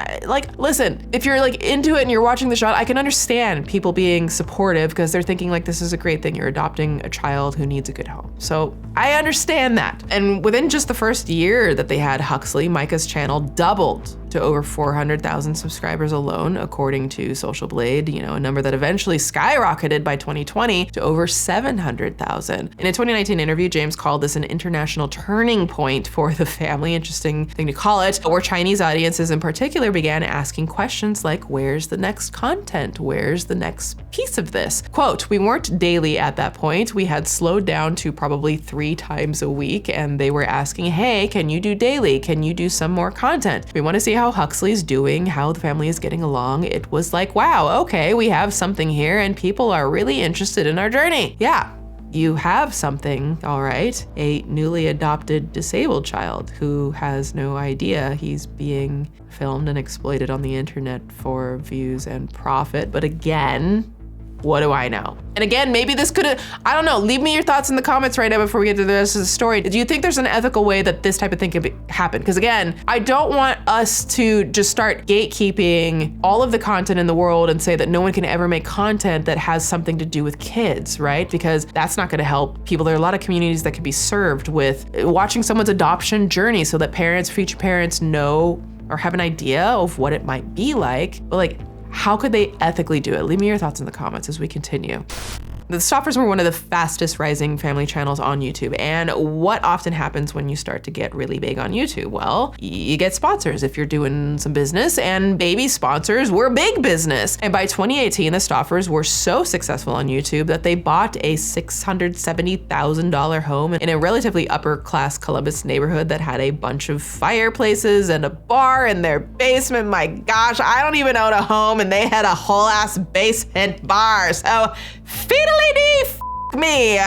listen, if you're into it and you're watching the show, I can understand people being supportive because they're thinking this is a great thing. You're adopting a child who needs a good home. So I understand that. And within just the first year that they had Huxley, Myka's channel doubled to over 400,000 subscribers alone, according to Social Blade, a number that eventually skyrocketed by 2020 to over 700,000. In a 2019 interview, James called this an international turning point for the family, interesting thing to call it, where Chinese audiences in particular began asking questions like, where's the next content? Where's the next piece of this? Quote, we weren't daily at that point. We had slowed down to probably 3 times a week, and they were asking, hey, can you do daily? Can you do some more content? We want to see how Huxley's doing, how the family is getting along. It was like, wow, okay, we have something here and people are really interested in our journey. Yeah, you have something, all right. A newly adopted disabled child who has no idea he's being filmed and exploited on the internet for views and profit. But again, what do I know? And again, maybe this could have, I don't know, leave me your thoughts in the comments right now before we get to the rest of the story. Do you think there's an ethical way that this type of thing could happen? Because again, I don't want us to just start gatekeeping all of the content in the world and say that no one can ever make content that has something to do with kids, right? Because that's not gonna help people. There are a lot of communities that could be served with watching someone's adoption journey so that parents, future parents know or have an idea of what it might be like. But how could they ethically do it? Leave me your thoughts in the comments as we continue. The Stauffers were one of the fastest rising family channels on YouTube. And what often happens when you start to get really big on YouTube? Well, you get sponsors if you're doing some business, and baby sponsors were big business. And by 2018, the Stauffers were so successful on YouTube that they bought a $670,000 home in a relatively upper class Columbus neighborhood that had a bunch of fireplaces and a bar in their basement. My gosh, I don't even own a home, and they had a whole ass basement bar. So me.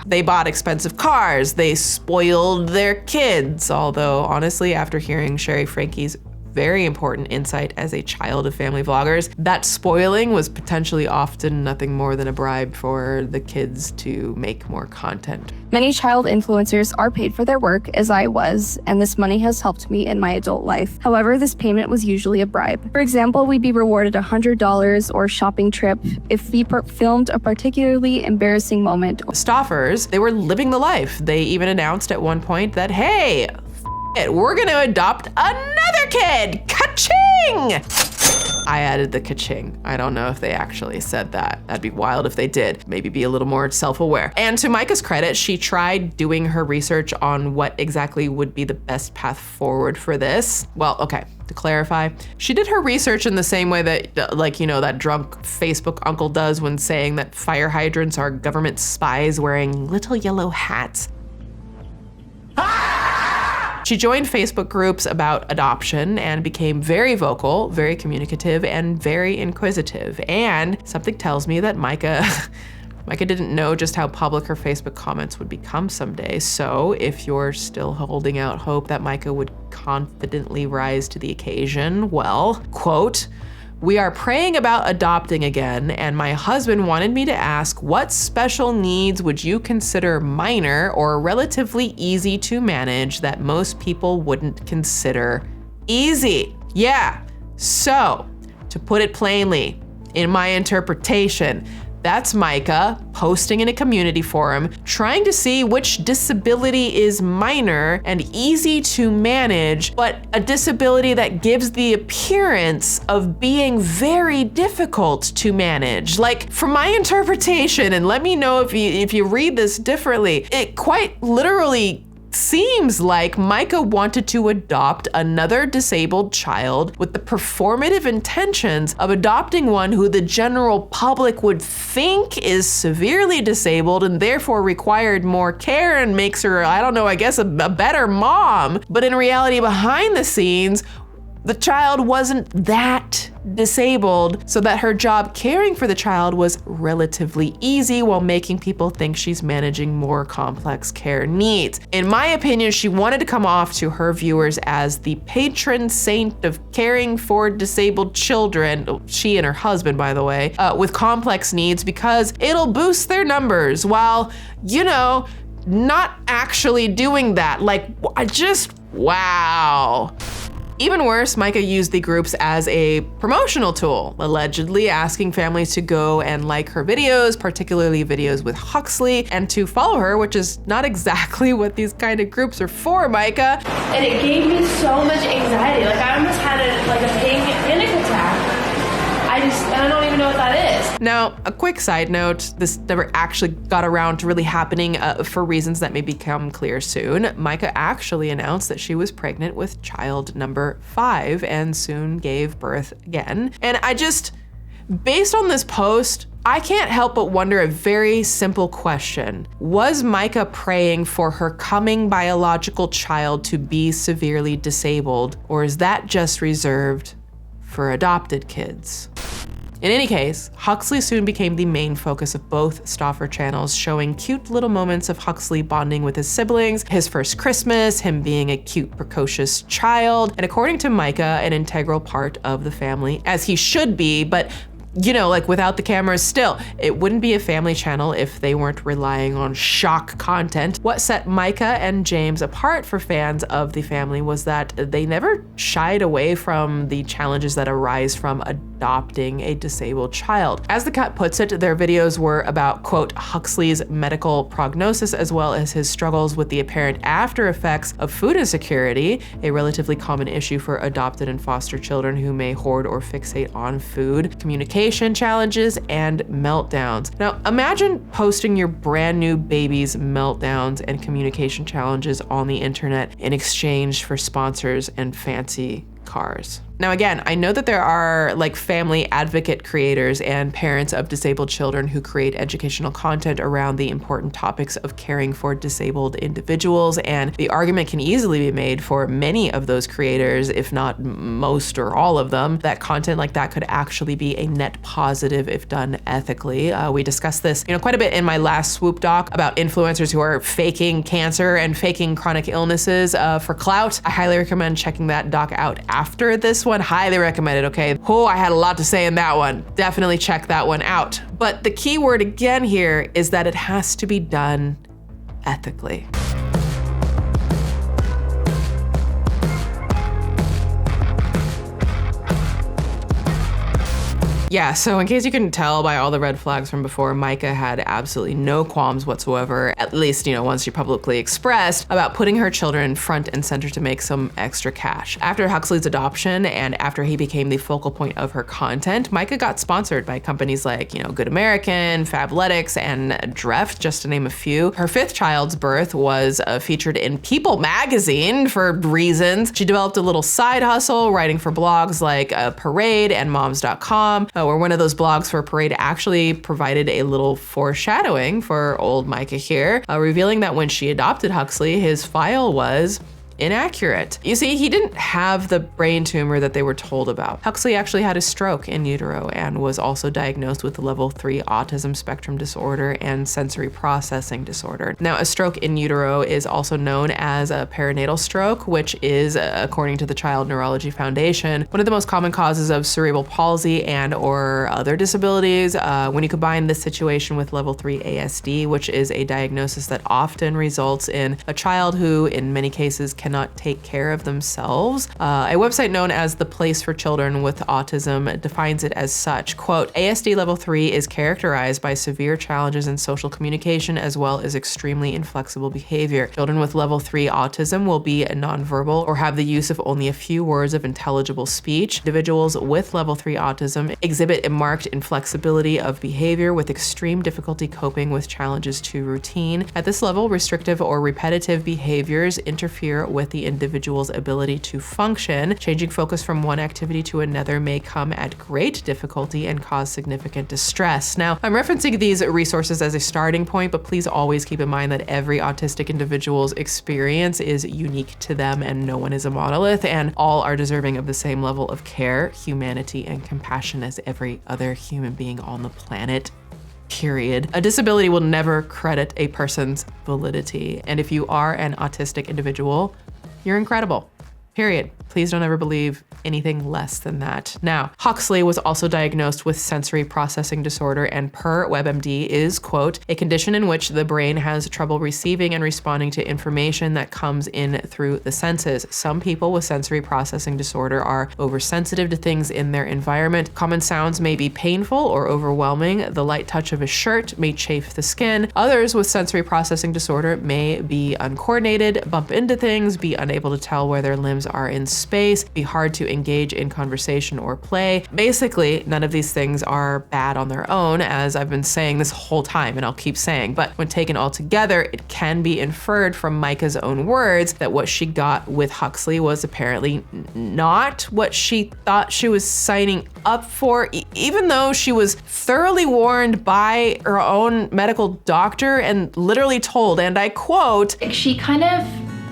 They bought expensive cars. They spoiled their kids. Although honestly, after hearing Sherry Frankie's very important insight as a child of family vloggers, that spoiling was potentially often nothing more than a bribe for the kids to make more content. Many child influencers are paid for their work, as I was, and this money has helped me in my adult life. However, this payment was usually a bribe. For example, we'd be rewarded $100 or a shopping trip if we filmed a particularly embarrassing moment. Stauffers, they were living the life. They even announced at one point that, hey, we're gonna adopt another kid! Ka-ching! I added the ka-ching. I don't know if they actually said that. That'd be wild if they did. Maybe be a little more self-aware. And to Myka's credit, she tried doing her research on what exactly would be the best path forward for this. Well, okay, to clarify, she did her research in the same way that, that drunk Facebook uncle does when saying that fire hydrants are government spies wearing little yellow hats. She joined Facebook groups about adoption and became very vocal, very communicative, and very inquisitive. And something tells me that Myka didn't know just how public her Facebook comments would become someday. So if you're still holding out hope that Myka would confidently rise to the occasion, well, quote, we are praying about adopting again, and my husband wanted me to ask what special needs would you consider minor or relatively easy to manage that most people wouldn't consider easy. Yeah, so to put it plainly, in my interpretation, that's Myka posting in a community forum, trying to see which disability is minor and easy to manage, but a disability that gives the appearance of being very difficult to manage. From my interpretation, and let me know if you read this differently, it quite literally seems like Myka wanted to adopt another disabled child with the performative intentions of adopting one who the general public would think is severely disabled and therefore required more care and makes her, I guess a better mom. But in reality, behind the scenes, the child wasn't that disabled, so that her job caring for the child was relatively easy while making people think she's managing more complex care needs. In my opinion, she wanted to come off to her viewers as the patron saint of caring for disabled children, she and her husband, by the way, with complex needs, because it'll boost their numbers while, not actually doing that. Like, wow. Even worse, Myka used the groups as a promotional tool, allegedly asking families to go and like her videos, particularly videos with Huxley, and to follow her, which is not exactly what these kind of groups are for, Myka. And it gave me so much anxiety. Like, I almost had a panic attack. I don't even know what that is. Now, a quick side note, this never actually got around to really happening for reasons that may become clear soon. Myka actually announced that she was pregnant with child number 5 and soon gave birth again. And based on this post, I can't help but wonder a very simple question. Was Myka praying for her coming biological child to be severely disabled, or is that just reserved for adopted kids? In any case, Huxley soon became the main focus of both Stauffer channels, showing cute little moments of Huxley bonding with his siblings, his first Christmas, him being a cute, precocious child, and according to Myka, an integral part of the family, as he should be, but like without the cameras still, it wouldn't be a family channel if they weren't relying on shock content. What set Myka and James apart for fans of the family was that they never shied away from the challenges that arise from adopting a disabled child. As the cut puts it, their videos were about, quote, Huxley's medical prognosis, as well as his struggles with the apparent after effects of food insecurity, a relatively common issue for adopted and foster children who may hoard or fixate on food, communication challenges, and meltdowns. Now, imagine posting your brand new baby's meltdowns and communication challenges on the internet in exchange for sponsors and fancy cars. Now again, I know that there are family advocate creators and parents of disabled children who create educational content around the important topics of caring for disabled individuals, and the argument can easily be made for many of those creators, if not most or all of them, that content like that could actually be a net positive if done ethically. We discussed this quite a bit in my last Swoop doc about influencers who are faking cancer and faking chronic illnesses for clout. I highly recommend checking that doc out after this one. Highly recommended, okay? Oh, I had a lot to say in that one. Definitely check that one out. But the key word again here is that it has to be done ethically. Yeah, so in case you couldn't tell by all the red flags from before, Myka had absolutely no qualms whatsoever, at least, once she publicly expressed, about putting her children front and center to make some extra cash. After Huxley's adoption and after he became the focal point of her content, Myka got sponsored by companies like, Good American, Fabletics, and Dreft, just to name a few. Her 5th child's birth was featured in People magazine for reasons. She developed a little side hustle, writing for blogs like Parade and Moms.com, where one of those blogs for Parade actually provided a little foreshadowing for old Myka here, revealing that when she adopted Huxley, his file was inaccurate. You see, he didn't have the brain tumor that they were told about. Huxley actually had a stroke in utero and was also diagnosed with level 3 autism spectrum disorder and sensory processing disorder. Now, a stroke in utero is also known as a perinatal stroke, which is, according to the Child Neurology Foundation, one of the most common causes of cerebral palsy and or other disabilities. When you combine this situation with level 3 ASD, which is a diagnosis that often results in a child who, in many cases, cannot take care of themselves. A website known as The Place for Children with Autism defines it as such, quote, ASD level 3 is characterized by severe challenges in social communication as well as extremely inflexible behavior. Children with level 3 autism will be nonverbal or have the use of only a few words of intelligible speech. Individuals with level 3 autism exhibit a marked inflexibility of behavior with extreme difficulty coping with challenges to routine. At this level, restrictive or repetitive behaviors interfere with the individual's ability to function. Changing focus from one activity to another may come at great difficulty and cause significant distress. Now, I'm referencing these resources as a starting point, but please always keep in mind that every autistic individual's experience is unique to them and no one is a monolith, and all are deserving of the same level of care, humanity, and compassion as every other human being on the planet. Period. A disability will never credit a person's validity. And if you are an autistic individual, you're incredible. Period. Please don't ever believe anything less than that. Now, Huxley was also diagnosed with sensory processing disorder, and per WebMD is, quote, a condition in which the brain has trouble receiving and responding to information that comes in through the senses. Some people with sensory processing disorder are oversensitive to things in their environment. Common sounds may be painful or overwhelming. The light touch of a shirt may chafe the skin. Others with sensory processing disorder may be uncoordinated, bump into things, be unable to tell where their limbs are in space, be hard to engage in conversation or play. Basically, none of these things are bad on their own, as I've been saying this whole time, and I'll keep saying, but when taken all together, it can be inferred from Myka's own words that what she got with Huxley was apparently not what she thought she was signing up for, even though she was thoroughly warned by her own medical doctor and literally told, and I quote, She kind of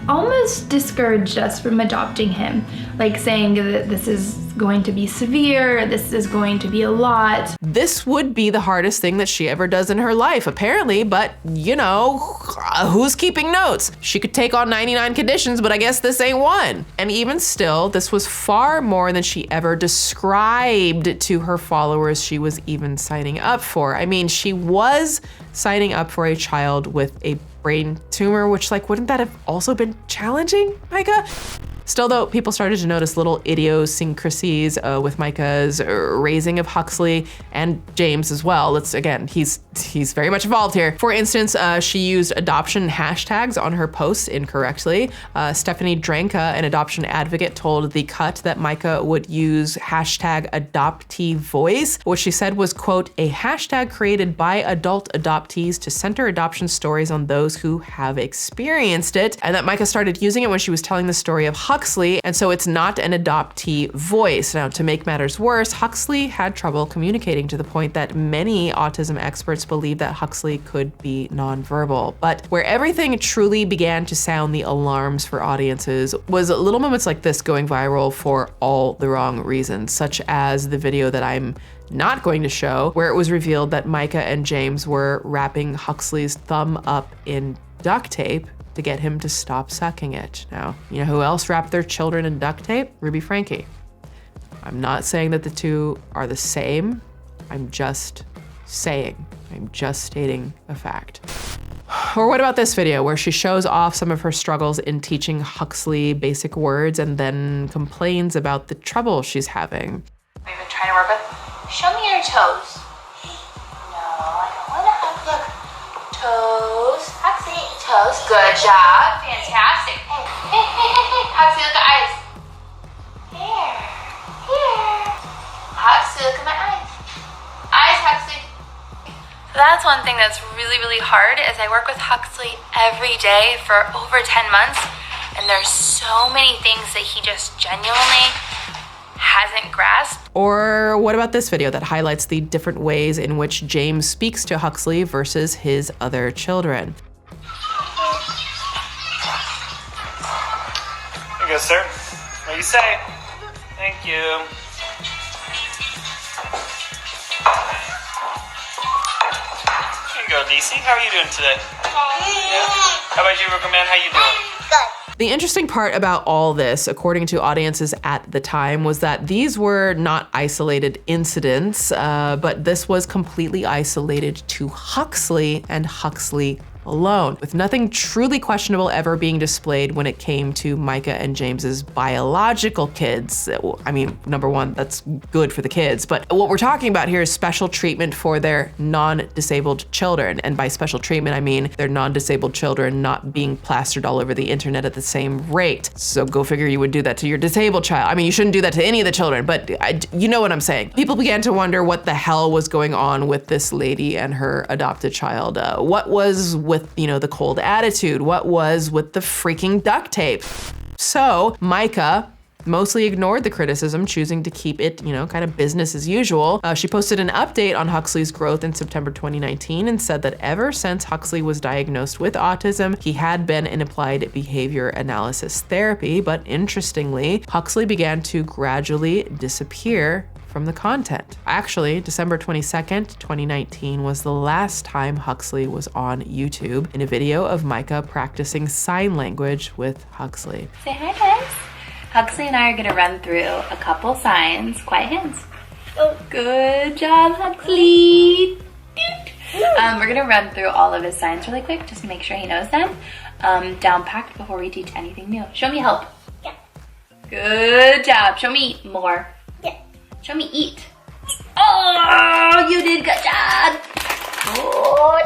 almost discouraged us from adopting him, like saying that this is going to be severe, this is going to be a lot. This would be the hardest thing that she ever does in her life, apparently, but you know, who's keeping notes? She could take on 99 conditions, but I guess this ain't one. And even still, this was far more than she ever described to her followers she was even signing up for. I mean, she was signing up for a child with a brain tumor, which, like, wouldn't that have also been challenging, Myka? Still though, people started to notice little idiosyncrasies with Myka's raising of Huxley and James as well. He's very much involved here. For instance, she used adoption hashtags on her posts incorrectly. Stephanie Dranka, an adoption advocate, told The Cut that Myka would use hashtag adoptee voice, which she said was, quote, a hashtag created by adult adoptees to center adoption stories on those who have experienced it, and that Myka started using it when she was telling the story of Huxley, and so it's not an adoptee voice. Now, to make matters worse, Huxley had trouble communicating to the point that many autism experts believe that Huxley could be nonverbal. But where everything truly began to sound the alarms for audiences was little moments like this going viral for all the wrong reasons, such as the video that I'm not going to show, where it was revealed that Myka and James were wrapping Huxley's thumb up in duct tape to get him to stop sucking it. Now, you know who else wrapped their children in duct tape? Ruby Franke. I'm not saying that the two are the same. I'm just saying. I'm just stating a fact. Or what about this video where she shows off some of her struggles in teaching Huxley basic words and then complains about the trouble she's having? We've been trying to work with. Show me your toes. No, I don't want to have look. Toes. Huxley, toes. Good job. Fantastic. Hey. Huxley, look at eyes. Here. Huxley, look at my eyes. Eyes, Huxley. So that's one thing that's really, really hard is I work with Huxley every day for over 10 months, and there's so many things that he just genuinely hasn't grasped. Or what about this video that highlights the different ways in which James speaks to Huxley versus his other children? Here you go, sir. What do you say? Thank you. Here you go, DC. How are you doing today? Yeah. How about you, Rooker Man? How you doing? The interesting part about all this, according to audiences at the time, was that these were not isolated incidents, but this was completely isolated to Huxley and Huxley alone, with nothing truly questionable ever being displayed when it came to Myka and James's biological kids. I mean, number one, that's good for the kids, but what we're talking about here is special treatment for their non-disabled children. And by special treatment, I mean their non-disabled children not being plastered all over the internet at the same rate. So go figure you would do that to your disabled child. I mean, you shouldn't do that to any of the children, but you know what I'm saying. People began to wonder what the hell was going on with this lady and her adopted child. What was with, you know, the cold attitude? What was with the freaking duct tape? So Myka mostly ignored the criticism, choosing to keep it, you know, kind of business as usual. She posted an update on Huxley's growth in September 2019 and said that ever since Huxley was diagnosed with autism, he had been in applied behavior analysis therapy, but interestingly, Huxley began to gradually disappear from the content. Actually, December 22nd, 2019 was the last time Huxley was on YouTube in a video of Myka practicing sign language with Huxley. Say hi, guys. Huxley and I are gonna run through a couple signs. Quiet hands. Oh, good job, Huxley. We're gonna run through all of his signs really quick just to make sure he knows them. Down packed before we teach anything new. Show me help. Yeah. Good job. Show me more. Yeah. Show me eat. Oh, you did good job. Oh,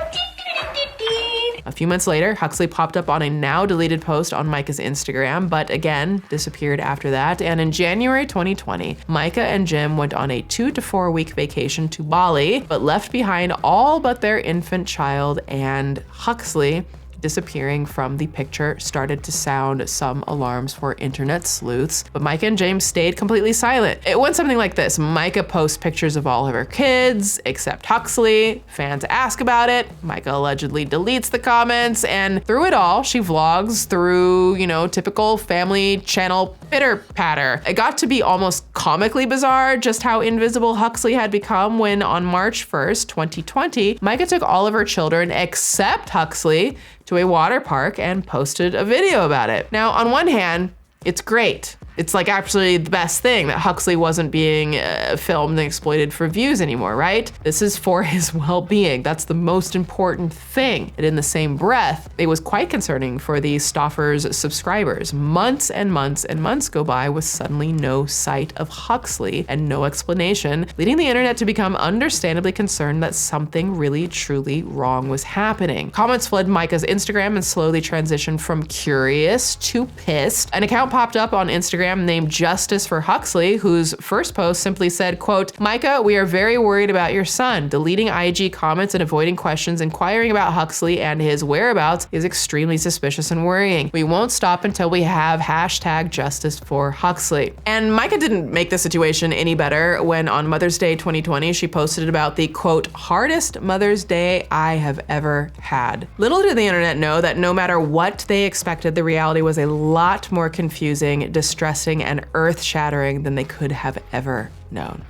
A few months later, Huxley popped up on a now deleted post on Myka's Instagram, but again, disappeared after that. And in January 2020, Myka and Jim went on a 2 to 4 week vacation to Bali, but left behind all but their infant child, and Huxley disappearing from the picture started to sound some alarms for internet sleuths, but Myka and James stayed completely silent. It went something like this. Myka posts pictures of all of her kids, except Huxley. Fans ask about it. Myka allegedly deletes the comments, and through it all, she vlogs through, you know, typical family channel pitter patter. It got to be almost comically bizarre just how invisible Huxley had become when on March 1st, 2020, Myka took all of her children except Huxley to a water park and posted a video about it. Now, on one hand, it's great. It's like actually the best thing that Huxley wasn't being filmed and exploited for views anymore, right? This is for his well-being. That's the most important thing. And in the same breath, it was quite concerning for the Stauffers subscribers. Months and months and months go by with suddenly no sight of Huxley and no explanation, leading the internet to become understandably concerned that something really truly wrong was happening. Comments flooded Myka's Instagram and slowly transitioned from curious to pissed. An account popped up on Instagram named Justice for Huxley, whose first post simply said, quote, "Myka, we are very worried about your son. Deleting IG comments and avoiding questions inquiring about Huxley and his whereabouts is extremely suspicious and worrying. We won't stop until we have hashtag Justice for Huxley." And Myka didn't make the situation any better when on Mother's Day 2020, she posted about the, quote, "hardest Mother's Day I have ever had." Little did the internet know that no matter what they expected, the reality was a lot more confusing, distressing, and earth-shattering than they could have ever known.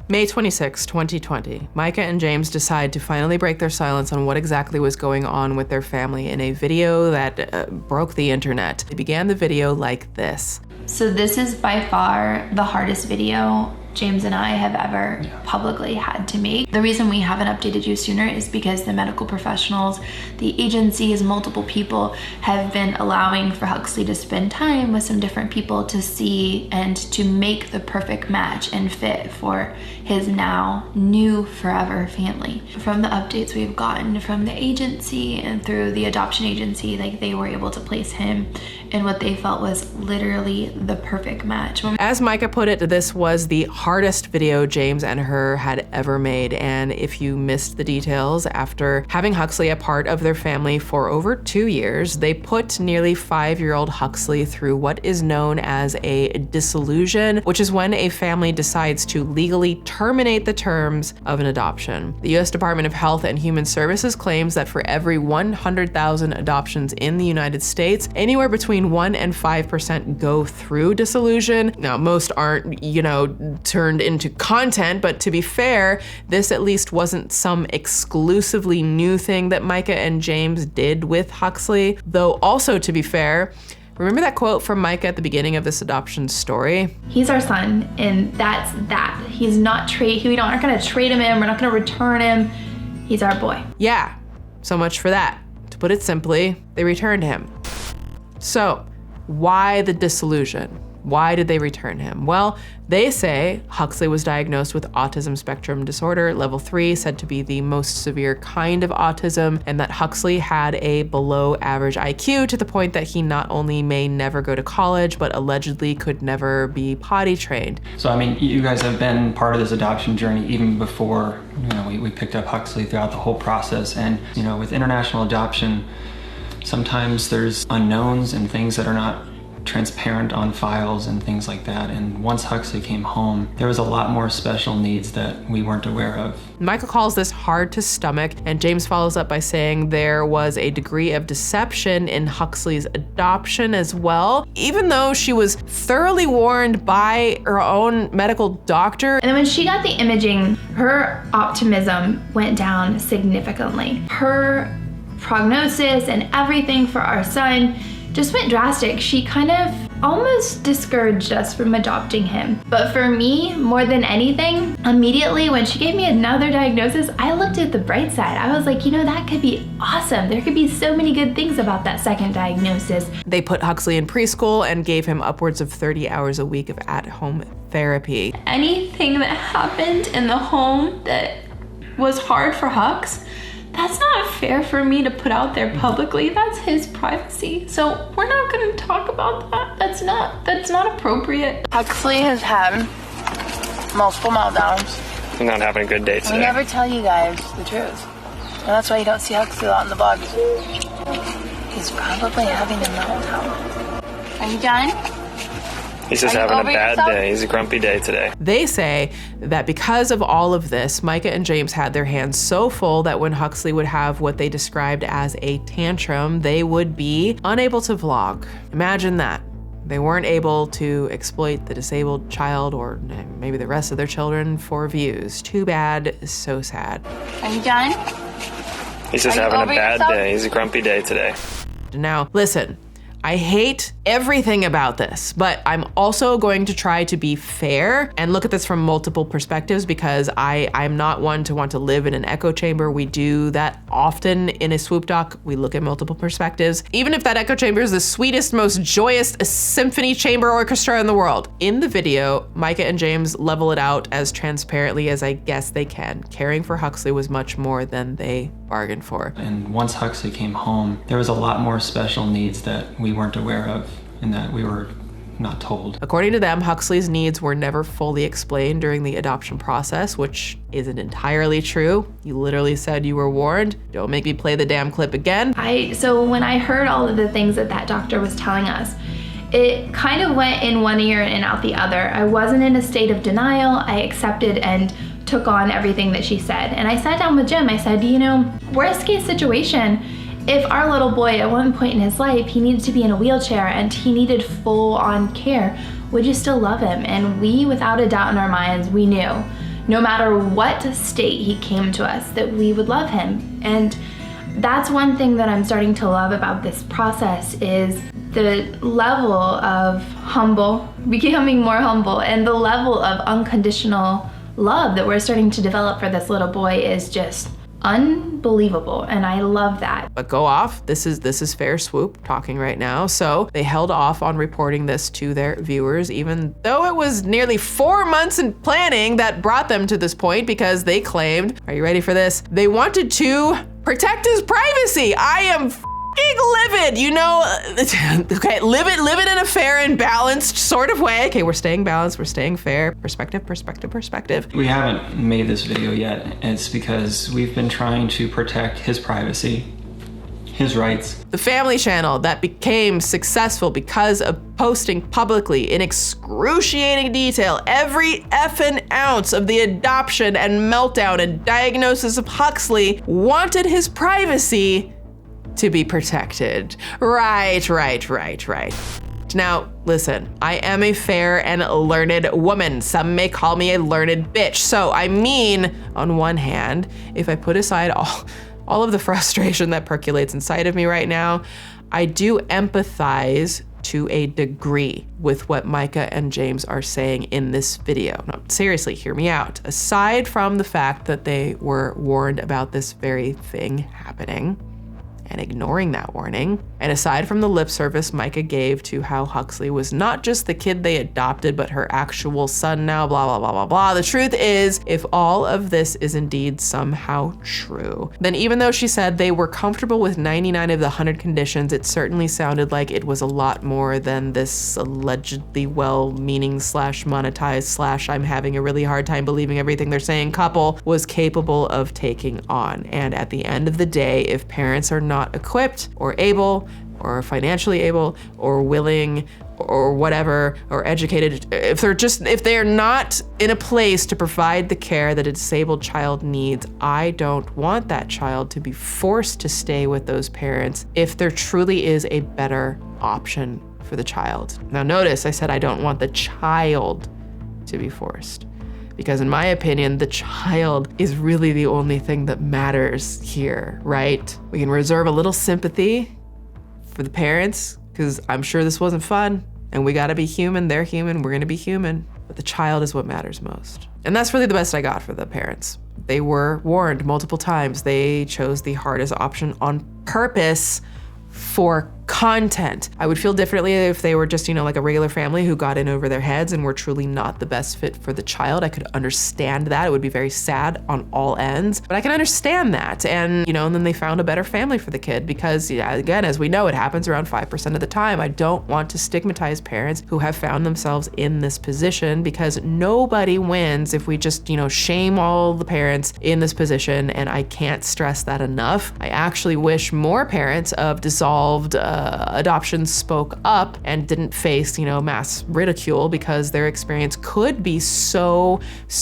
May 26, 2020, Myka and James decide to finally break their silence on what exactly was going on with their family in a video that broke the internet. They began the video like this. So this is by far the hardest video James and I have ever publicly had to make. The reason we haven't updated you sooner is because the medical professionals, the agencies, multiple people have been allowing for Huxley to spend time with some different people to see and to make the perfect match and fit for his now new forever family. From the updates we've gotten from the agency and through the adoption agency, like they were able to place him in what they felt was literally the perfect match. As Myka put it, this was the hardest video James and her had ever made, and if you missed the details, after having Huxley a part of their family for over 2 years, they put nearly 5-year-old Huxley through what is known as a dissolution, which is when a family decides to legally terminate the terms of an adoption. The U.S. Department of Health and Human Services claims that for every 100,000 adoptions in the United States, anywhere between 1% and 5% go through dissolution. Now, most aren't, turned into content, but to be fair, this at least wasn't some exclusively new thing that Myka and James did with Huxley. Though also, to be fair, remember that quote from Myka at the beginning of this adoption story? He's our son, and that's that. He's not we aren't gonna trade him in, we're not gonna return him. He's our boy. Yeah, so much for that. To put it simply, they returned him. So, why the dissolution? Why did they return him? Well, they say Huxley was diagnosed with autism spectrum disorder, level 3, said to be the most severe kind of autism, and that Huxley had a below average IQ to the point that he not only may never go to college, but allegedly could never be potty trained. So, I mean, you guys have been part of this adoption journey even before, we picked up Huxley throughout the whole process. And, with international adoption, sometimes there's unknowns and things that are not transparent on files and things like that. And once Huxley came home, there was a lot more special needs that we weren't aware of. Myka calls this hard to stomach, and James follows up by saying there was a degree of deception in Huxley's adoption as well, even though she was thoroughly warned by her own medical doctor. And then when she got the imaging, her optimism went down significantly. Her prognosis and everything for our son just went drastic. She kind of almost discouraged us from adopting him. But for me, more than anything, immediately when she gave me another diagnosis, I looked at the bright side. I was like, you know, that could be awesome. There could be so many good things about that second diagnosis. They put Huxley in preschool and gave him upwards of 30 hours a week of at-home therapy. Anything that happened in the home that was hard for Hux, that's not fair for me to put out there publicly. That's his privacy. So we're not gonna talk about that. That's not appropriate. Huxley has had multiple meltdowns. I'm not having a good day today. We never tell you guys the truth. And that's why you don't see Huxley a lot in the vlogs. He's probably having a meltdown. Are you done? He's just having a bad day. He's a grumpy day today. They say that because of all of this, Myka and James had their hands so full that when Huxley would have what they described as a tantrum, they would be unable to vlog. Imagine that. They weren't able to exploit the disabled child or maybe the rest of their children for views. Too bad, so sad. Are you done? He's just having a bad day. He's a grumpy day today. Now, listen. I hate everything about this, but I'm also going to try to be fair and look at this from multiple perspectives because I'm not one to want to live in an echo chamber. We do that often in a Swoop doc. We look at multiple perspectives, even if that echo chamber is the sweetest, most joyous symphony chamber orchestra in the world. In the video, Myka and James level it out as transparently as I guess they can. Caring for Huxley was much more than they bargained for. And once Huxley came home, there was a lot more special needs that we weren't aware of and that we were not told. According to them, Huxley's needs were never fully explained during the adoption process, which isn't entirely true. You literally said you were warned. Don't make me play the damn clip again. So when I heard all of the things that doctor was telling us, it kind of went in one ear and out the other. I wasn't in a state of denial. I accepted and took on everything that she said. And I sat down with Jim. I said, you know, worst case situation, if our little boy at one point in his life, he needed to be in a wheelchair and he needed full on care, would you still love him? And we, without a doubt in our minds, we knew no matter what state he came to us, that we would love him. And that's one thing that I'm starting to love about this process is the level of becoming more humble, and the level of unconditional love that we're starting to develop for this little boy is just unbelievable, and I love that. But go off. This is fair Swoop talking right now. So they held off on reporting this to their viewers, even though it was nearly 4 months in planning that brought them to this point, because they claimed, are you ready for this? They wanted to protect his privacy. I am livid, you know, okay, live it in a fair and balanced sort of way. Okay, we're staying balanced, we're staying fair. Perspective. We haven't made this video yet. It's because we've been trying to protect his privacy, his rights. The family channel that became successful because of posting publicly in excruciating detail every effing ounce of the adoption and meltdown and diagnosis of Huxley wanted his privacy to be protected. Right. Now, listen, I am a fair and learned woman. Some may call me a learned bitch. So, I mean, on one hand, if I put aside all of the frustration that percolates inside of me right now, I do empathize to a degree with what Myka and James are saying in this video. No, seriously, hear me out. Aside from the fact that they were warned about this very thing happening, and ignoring that warning. And aside from the lip service Myka gave to how Huxley was not just the kid they adopted, but her actual son now, blah, blah, blah, blah, blah. The truth is, if all of this is indeed somehow true, then even though she said they were comfortable with 99 of the 100 conditions, it certainly sounded like it was a lot more than this allegedly well-meaning / monetized / I'm having a really hard time believing everything they're saying couple was capable of taking on. And at the end of the day, if parents are not not equipped or able or financially able or willing or whatever, or educated, if they're not in a place to provide the care that a disabled child needs, I don't want that child to be forced to stay with those parents if there truly is a better option for the child. Now notice I said I don't want the child to be forced, because in my opinion, the child is really the only thing that matters here, right? We can reserve a little sympathy for the parents, because I'm sure this wasn't fun, and we gotta be human, they're human, we're gonna be human, but the child is what matters most. And that's really the best I got for the parents. They were warned multiple times. They chose the hardest option on purpose for content. I would feel differently if they were just, like a regular family who got in over their heads and were truly not the best fit for the child. I could understand that. It would be very sad on all ends, but I can understand that. And, and then they found a better family for the kid because, again, as we know, it happens around 5% of the time. I don't want to stigmatize parents who have found themselves in this position, because nobody wins if we just, shame all the parents in this position. And I can't stress that enough. I actually wish more parents of dissolved adoptions spoke up and didn't face, mass ridicule, because their experience could be so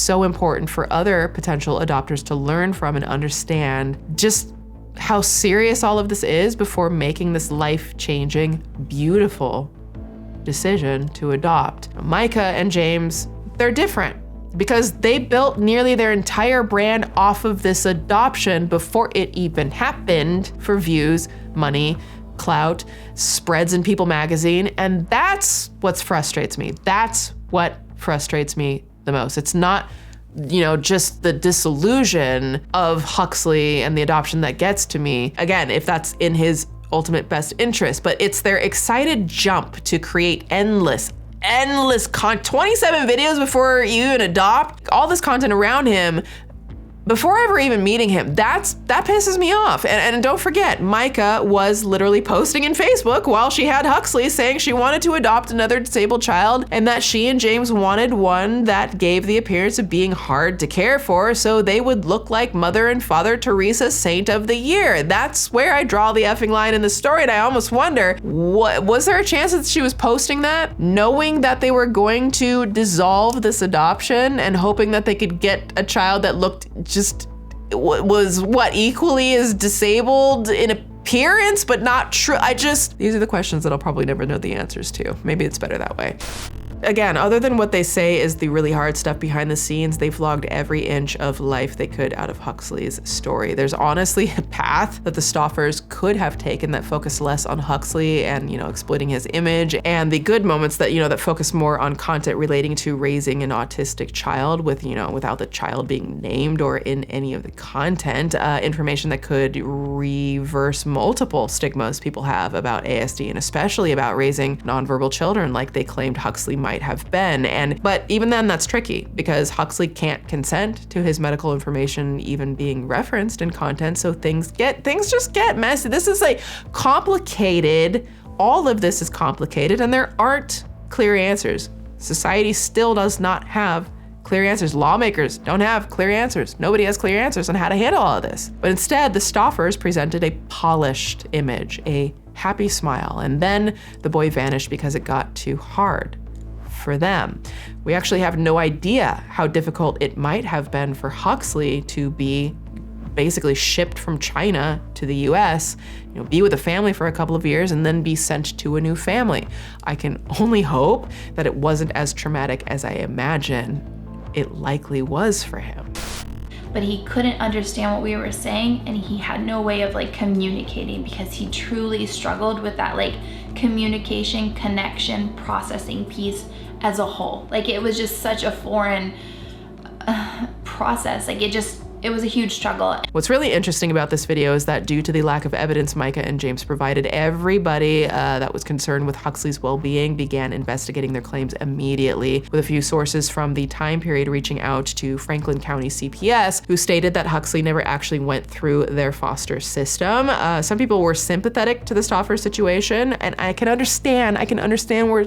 important for other potential adopters to learn from and understand just how serious all of this is before making this life-changing, beautiful decision to adopt. Myka and James, they're different, because they built nearly their entire brand off of this adoption before it even happened for views, money, clout, spreads in People magazine. And that's what frustrates me. That's what frustrates me the most. It's not, just the disillusion of Huxley and the adoption that gets to me. Again, if that's in his ultimate best interest, but it's their excited jump to create endless 27 videos before you even adopt, all this content around him before ever even meeting him. That pisses me off. And don't forget, Myka was literally posting in Facebook while she had Huxley saying she wanted to adopt another disabled child, and that she and James wanted one that gave the appearance of being hard to care for, so they would look like Mother and Father Teresa Saint of the Year. That's where I draw the effing line in the story, and I almost wonder, was there a chance that she was posting that, knowing that they were going to dissolve this adoption and hoping that they could get a child that looked was equally as disabled in appearance, but not true? These are the questions that I'll probably never know the answers to. Maybe it's better that way. Again, other than what they say is the really hard stuff behind the scenes, they vlogged every inch of life they could out of Huxley's story. There's honestly a path that the Stauffers could have taken that focused less on Huxley and, exploiting his image, and the good moments that, that focus more on content relating to raising an autistic child with, without the child being named or in any of the content, information that could reverse multiple stigmas people have about ASD, and especially about raising nonverbal children like they claimed Huxley might have been. But even then, that's tricky, because Huxley can't consent to his medical information even being referenced in content, so things just get messy. This is all of this is complicated, and there aren't clear answers. Society still does not have clear answers. Lawmakers don't have clear answers. Nobody has clear answers on how to handle all of this. But instead, the Stauffers presented a polished image, a happy smile, and then the boy vanished because it got too hard for them. We actually have no idea how difficult it might have been for Huxley to be basically shipped from China to the US, be with a family for a couple of years and then be sent to a new family. I can only hope that it wasn't as traumatic as I imagine it likely was for him. But he couldn't understand what we were saying, and he had no way of communicating, because he truly struggled with that communication, connection, processing piece as a whole. It was just such a foreign process. It was a huge struggle. What's really interesting about this video is that due to the lack of evidence Myka and James provided, everybody that was concerned with Huxley's well-being began investigating their claims immediately, with a few sources from the time period reaching out to Franklin County CPS, who stated that Huxley never actually went through their foster system. Some people were sympathetic to the Stauffer situation, and I can understand where,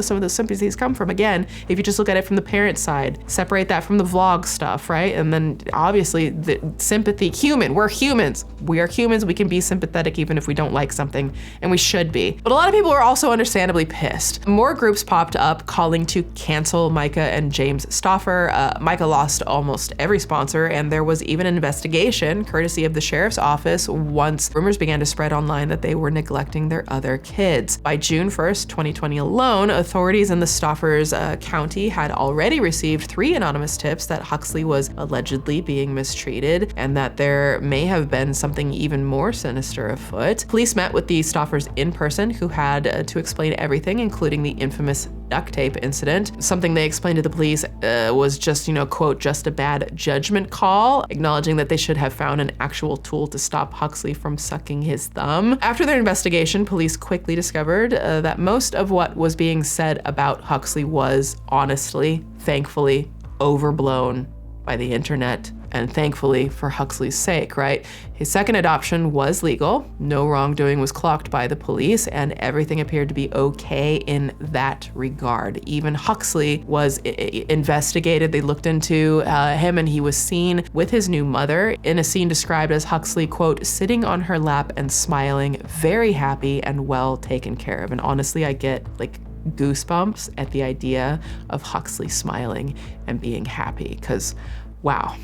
some of those sympathies come from. Again, if you just look at it from the parent side, separate that from the vlog stuff, right? And then obviously actually the sympathy, human. We're humans. We are humans. We can be sympathetic even if we don't like something, and we should be. But a lot of people are also understandably pissed. More groups popped up calling to cancel Myka and James Stauffer. Myka lost almost every sponsor, and there was even an investigation courtesy of the sheriff's office once rumors began to spread online that they were neglecting their other kids. By June 1st, 2020 alone, authorities in the Stauffers county had already received 3 anonymous tips that Huxley was allegedly being mistreated and that there may have been something even more sinister afoot. Police met with the Stauffers in person, who had to explain everything, including the infamous duct tape incident. Something they explained to the police was just, quote, just a bad judgment call, acknowledging that they should have found an actual tool to stop Huxley from sucking his thumb. After their investigation, police quickly discovered that most of what was being said about Huxley was honestly, thankfully, overblown by the internet, and thankfully for Huxley's sake, right? His second adoption was legal, no wrongdoing was clocked by the police, and everything appeared to be okay in that regard. Even Huxley was investigated. They looked into him, and he was seen with his new mother in a scene described as Huxley, quote, sitting on her lap and smiling, very happy and well taken care of. And honestly, I get like goosebumps at the idea of Huxley smiling and being happy, because wow.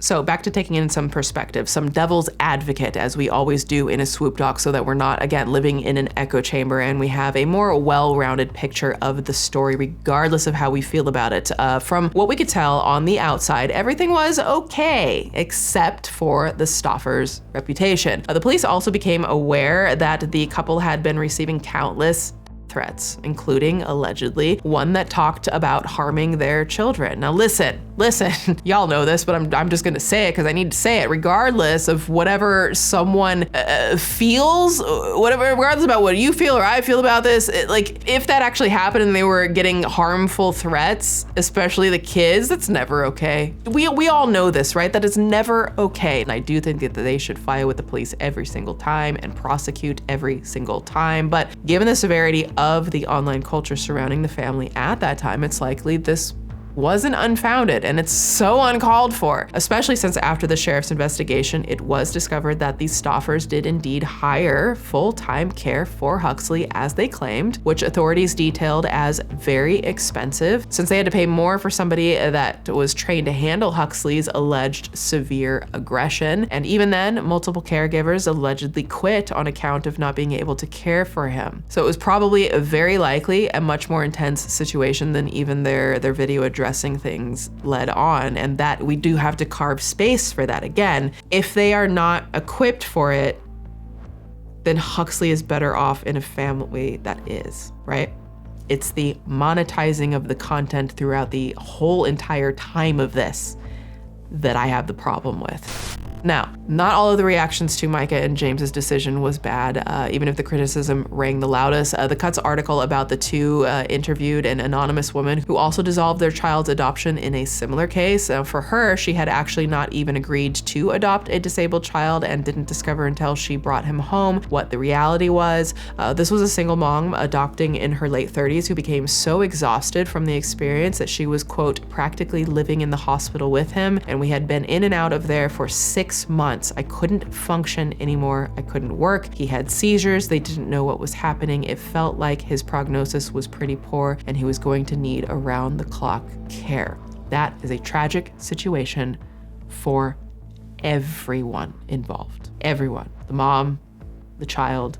So back to taking in some perspective, some devil's advocate, as we always do in a Swoop doc, so that we're not, again, living in an echo chamber and we have a more well-rounded picture of the story, regardless of how we feel about it. From what we could tell on the outside, everything was okay, except for the Stauffers' reputation. The police also became aware that the couple had been receiving countless threats, including, allegedly, one that talked about harming their children. Now listen, y'all know this, but I'm just gonna say it because I need to say it, regardless of whatever someone feels, regardless about what you feel or I feel about this, like, if that actually happened and they were getting harmful threats, especially the kids, that's never okay. We all know this, right? That is never okay. And I do think that they should file with the police every single time and prosecute every single time. But given the severity of the online culture surrounding the family at that time, it's likely this wasn't unfounded, and it's so uncalled for, especially since after the sheriff's investigation, it was discovered that the Stauffers did indeed hire full-time care for Huxley, as they claimed, which authorities detailed as very expensive, since they had to pay more for somebody that was trained to handle Huxley's alleged severe aggression. And even then, multiple caregivers allegedly quit on account of not being able to care for him. So it was probably very likely a much more intense situation than even their video addressing things led on, and that we do have to carve space for that. Again, if they are not equipped for it, then Huxley is better off in a family that is, right? It's the monetizing of the content throughout the whole entire time of this that I have the problem with. Now, not all of the reactions to Myka and James's decision was bad, even if the criticism rang the loudest. The Cut's article about the two interviewed an anonymous woman who also dissolved their child's adoption in a similar case. For her, she had actually not even agreed to adopt a disabled child and didn't discover until she brought him home what the reality was. This was a single mom adopting in her late 30s who became so exhausted from the experience that she was, quote, practically living in the hospital with him, and we had been in and out of there for 6 months. I couldn't function anymore. I couldn't work. He had seizures. They didn't know what was happening. It felt like his prognosis was pretty poor and he was going to need around-the-clock care. That is a tragic situation for everyone involved. Everyone. The mom, the child,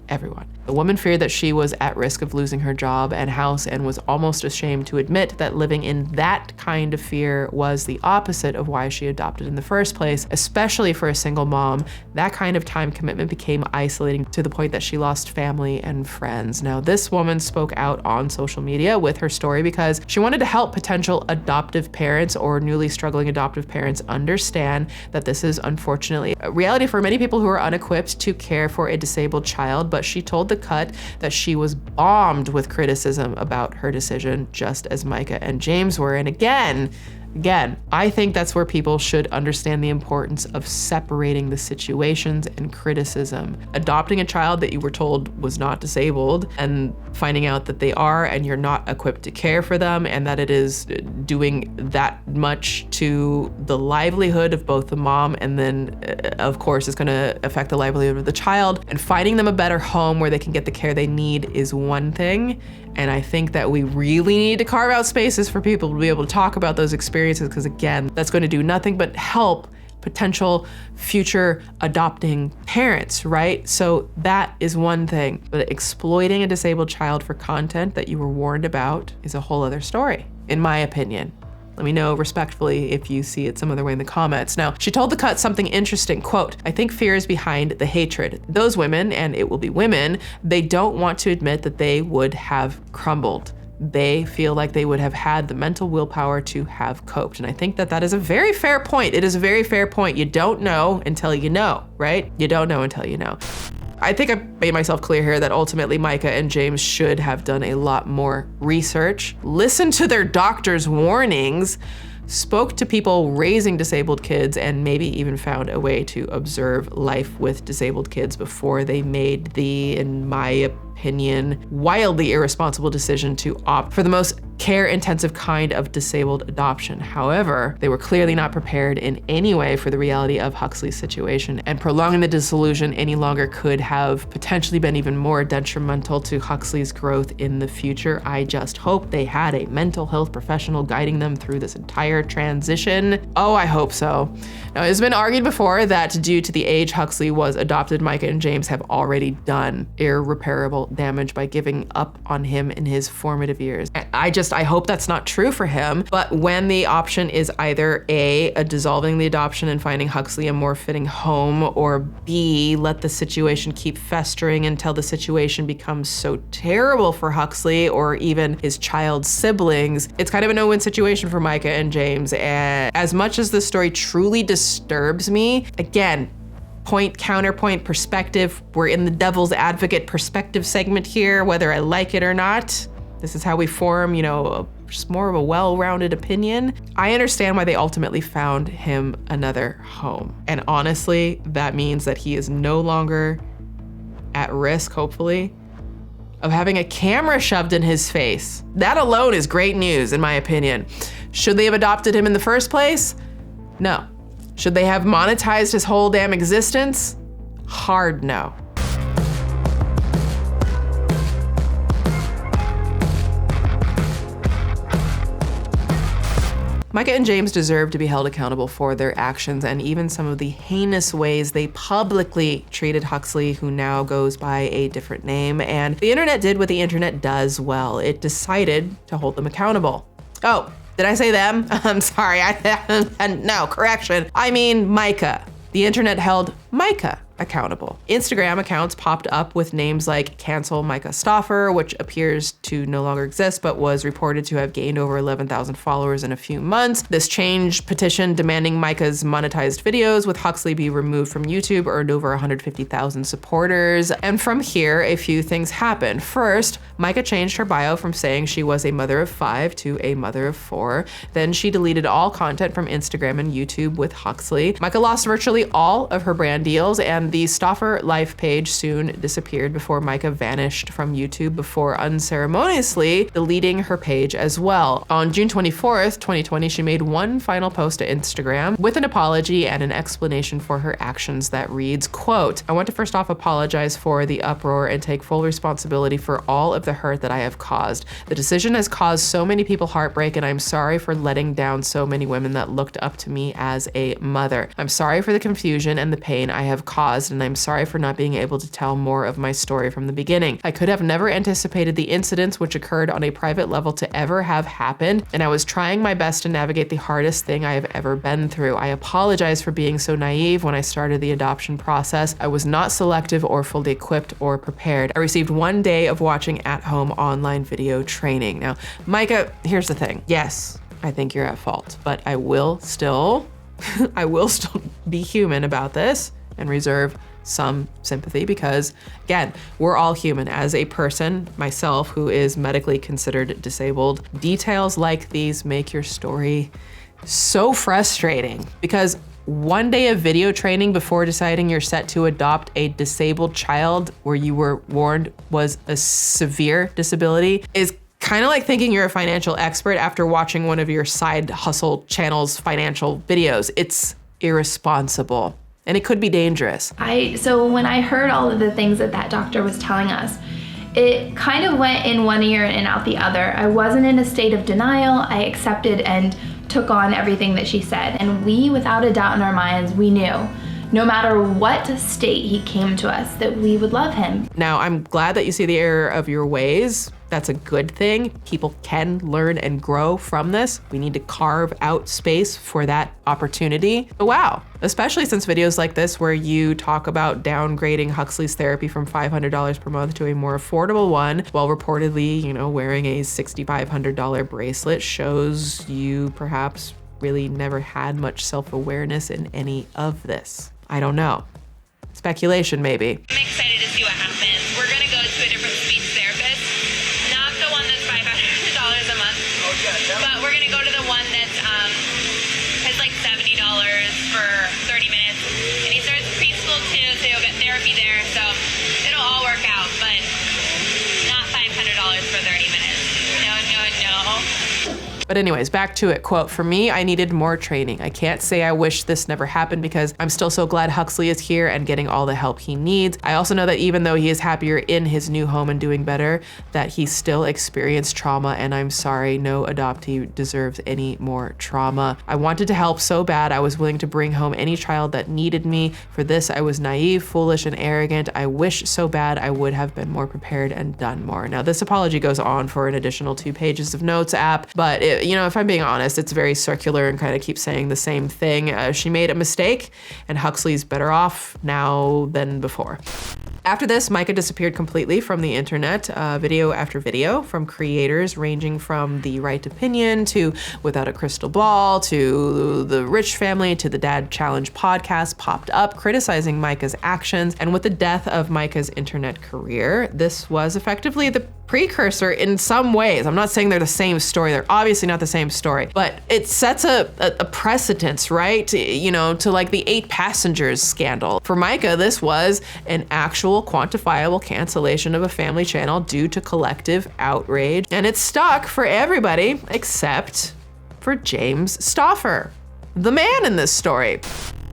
everyone. The woman feared that she was at risk of losing her job and house and was almost ashamed to admit that living in that kind of fear was the opposite of why she adopted in the first place, especially for a single mom. That kind of time commitment became isolating to the point that she lost family and friends. Now, this woman spoke out on social media with her story because she wanted to help potential adoptive parents or newly struggling adoptive parents understand that this is unfortunately a reality for many people who are unequipped to care for a disabled child, but she told the Cut that she was bombed with criticism about her decision, just as Myka and James were. And again, Again, I think that's where people should understand the importance of separating the situations and criticism. Adopting a child that you were told was not disabled and finding out that they are and you're not equipped to care for them and that it is doing that much to the livelihood of both the mom and then, of course, it's gonna affect the livelihood of the child. And finding them a better home where they can get the care they need is one thing. And I think that we really need to carve out spaces for people to be able to talk about those experiences because, again, that's going to do nothing but help potential future adopting parents, right? So that is one thing. But exploiting a disabled child for content that you were warned about is a whole other story, in my opinion. Let me know respectfully if you see it some other way in the comments. Now, she told The Cut something interesting, quote, "I think fear is behind the hatred. Those women, and it will be women, they don't want to admit that they would have crumbled. They feel like they would have had the mental willpower to have coped." And I think that that is a very fair point. It is a very fair point. You don't know until you know, right? You don't know until you know. I think I made myself clear here that ultimately Myka and James should have done a lot more research, listened to their doctor's warnings, spoke to people raising disabled kids, and maybe even found a way to observe life with disabled kids before they made the, in my opinion, wildly irresponsible decision to opt for the most care-intensive kind of disabled adoption. However, they were clearly not prepared in any way for the reality of Huxley's situation, and prolonging the disillusion any longer could have potentially been even more detrimental to Huxley's growth in the future. I just hope they had a mental health professional guiding them through this entire transition. Oh, I hope so. Now, it has been argued before that due to the age Huxley was adopted, Myka and James have already done irreparable damage by giving up on him in his formative years. I hope that's not true for him, but when the option is either A, dissolving the adoption and finding Huxley a more fitting home, or B, let the situation keep festering until the situation becomes so terrible for Huxley or even his child's siblings, it's kind of a no-win situation for Myka and James. And as much as this story truly disturbs me, again, point, counterpoint, perspective. We're in the devil's advocate perspective segment here, whether I like it or not. This is how we form, just more of a well-rounded opinion. I understand why they ultimately found him another home. And honestly, that means that he is no longer at risk, hopefully, of having a camera shoved in his face. That alone is great news, in my opinion. Should they have adopted him in the first place? No. Should they have monetized his whole damn existence? Hard no. Myka and James deserve to be held accountable for their actions and even some of the heinous ways they publicly treated Huxley, who now goes by a different name. And the internet did what the internet does well. It decided to hold them accountable. Oh, did I say them? I'm sorry, no, correction. I mean Myka. The internet held Myka accountable. Instagram accounts popped up with names like Cancel Myka Stauffer, which appears to no longer exist, but was reported to have gained over 11,000 followers in a few months. This change petition demanding Myka's monetized videos with Huxley be removed from YouTube earned over 150,000 supporters. And from here, a few things happened. First, Myka changed her bio from saying she was a mother of 5 to a mother of 4. Then she deleted all content from Instagram and YouTube with Huxley. Myka lost virtually all of her brand deals, and the Stauffer Life page soon disappeared before Myka vanished from YouTube before unceremoniously deleting her page as well. On June 24th, 2020, she made one final post to Instagram with an apology and an explanation for her actions that reads, quote, "I want to first off apologize for the uproar and take full responsibility for all of the hurt that I have caused. The decision has caused so many people heartbreak, and I'm sorry for letting down so many women that looked up to me as a mother. I'm sorry for the confusion and the pain I have caused, and I'm sorry for not being able to tell more of my story from the beginning. I could have never anticipated the incidents which occurred on a private level to ever have happened, and I was trying my best to navigate the hardest thing I have ever been through. I apologize for being so naive when I started the adoption process. I was not selective or fully equipped or prepared. I received 1 day of watching at-home online video training." Now, Myka, here's the thing. Yes, I think you're at fault, but I will still be human about this and reserve some sympathy because, again, we're all human. As a person, myself, who is medically considered disabled, details like these make your story So frustrating, because one day of video training before deciding you're set to adopt a disabled child where you were warned was a severe disability is kind of like thinking you're a financial expert after watching one of your side hustle channel's financial videos. It's irresponsible, and it could be dangerous. So when I heard all of the things that doctor was telling us, it kind of went in one ear and out the other. I wasn't in a state of denial. I accepted and took on everything that she said. And we, without a doubt in our minds, we knew no matter what state he came to us, that we would love him. Now, I'm glad that you see the error of your ways. That's a good thing. People can learn and grow from this. We need to carve out space for that opportunity. But wow, especially since videos like this where you talk about downgrading Huxley's therapy from $500 per month to a more affordable one, while reportedly, wearing a $6,500 bracelet shows you perhaps really never had much self-awareness in any of this. I don't know. Speculation, maybe. I'm excited to see what happens. We're gonna go to a different speech therapist, not the one that's $500 a month, but we're gonna go to the one that's has like $70 for 30 minutes, and he starts preschool too, so you'll get therapy there. So it'll all work out, but not $500 for 30 minutes. No. But anyways, back to it. Quote, "For me, I needed more training. I can't say I wish this never happened because I'm still so glad Huxley is here and getting all the help he needs. I also know that even though he is happier in his new home and doing better, that he still experienced trauma, and I'm sorry, no adoptee deserves any more trauma. I wanted to help so bad. I was willing to bring home any child that needed me. For this, I was naive, foolish, and arrogant. I wish so bad I would have been more prepared and done more." Now, this apology goes on for an additional 2 pages of notes app, but if I'm being honest, it's very circular and kind of keeps saying the same thing. She made a mistake, and Huxley's better off now than before. After this, Myka disappeared completely from the internet, video after video from creators ranging from The Right Opinion to Without a Crystal Ball to The Rich Family to the Dad Challenge podcast popped up criticizing Myka's actions. And with the death of Myka's internet career, this was effectively the precursor in some ways. I'm not saying they're the same story. They're obviously not the same story, but it sets a precedence, right? To like the 8 passengers scandal. For Myka, this was an actual quantifiable cancellation of a family channel due to collective outrage. And it stuck for everybody except for James Stauffer, the man in this story.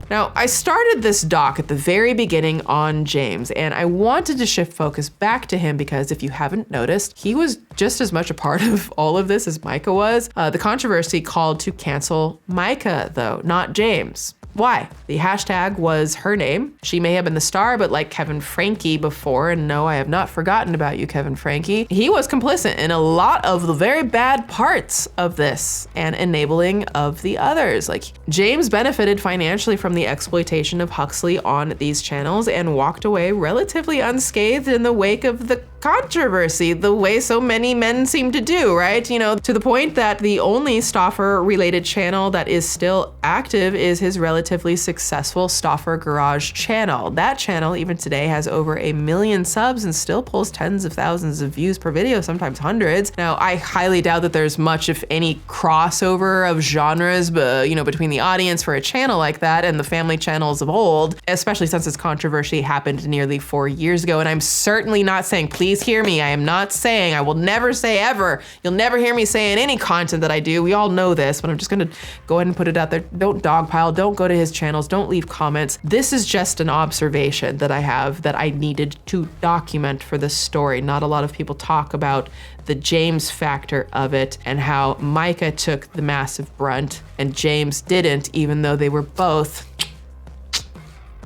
Now, I started this doc at the very beginning on James, and I wanted to shift focus back to him because if you haven't noticed, he was just as much a part of all of this as Myka was. The controversy called to cancel Myka, though, not James. Why? The hashtag was her name. She may have been the star, but like Kevin Franke before, and no, I have not forgotten about you, Kevin Franke, he was complicit in a lot of the very bad parts of this and enabling of the others. Like, James benefited financially from the exploitation of Huxley on these channels and walked away relatively unscathed in the wake of the controversy, the way so many men seem to do, right? To the point that the only Stauffer-related channel that is still active is his relatively successful Stauffer Garage channel. That channel, even today, has over 1 million subs and still pulls tens of thousands of views per video, sometimes hundreds. Now, I highly doubt that there's much, if any, crossover of genres, between the audience for a channel like that and the family channels of old, especially since this controversy happened nearly 4 years ago. And I'm certainly not saying, please hear me, I am not saying, I will never say ever, you'll never hear me say in any content that I do, we all know this, but I'm just gonna go ahead and put it out there. Don't dogpile, don't go to his channels, don't leave comments. This is just an observation that I have that I needed to document for this story. Not a lot of people talk about the James factor of it and how Myka took the massive brunt and James didn't, even though they were both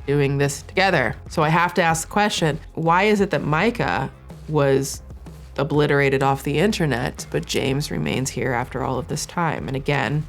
doing this together. So I have to ask the question, why is it that Myka was obliterated off the internet, but James remains here after all of this time? And again,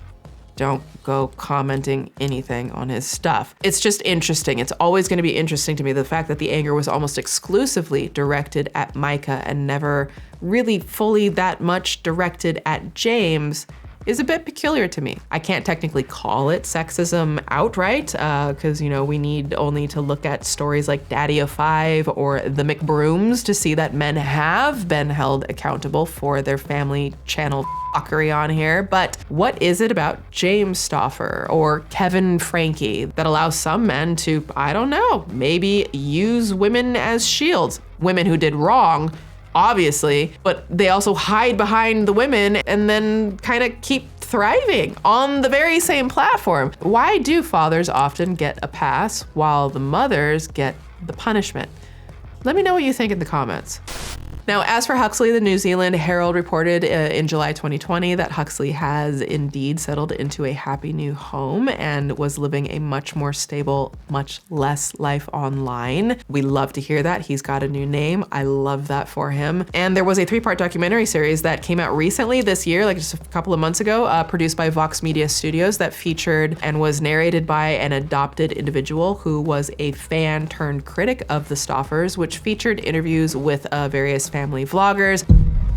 don't go commenting anything on his stuff. It's just interesting. It's always going to be interesting to me, the fact that the anger was almost exclusively directed at Myka and never really fully that much directed at James. is a bit peculiar to me. I can't technically call it sexism outright, because, we need only to look at stories like Daddy of Five or the McBrooms to see that men have been held accountable for their family channel fuckery on here. But what is it about James Stauffer or Kevin Frankie that allows some men to, I don't know, maybe use women as shields? Women who did wrong, obviously, but they also hide behind the women and then kind of keep thriving on the very same platform. Why do fathers often get a pass while the mothers get the punishment? Let me know what you think in the comments. Now, as for Huxley, the New Zealand Herald reported in July 2020 that Huxley has indeed settled into a happy new home and was living a much more stable, much less life online. We love to hear that. He's got a new name. I love that for him. And there was a 3-part documentary series that came out recently this year, like just a couple of months ago, produced by Vox Media Studios, that featured and was narrated by an adopted individual who was a fan turned critic of the Stauffers, which featured interviews with various family vloggers.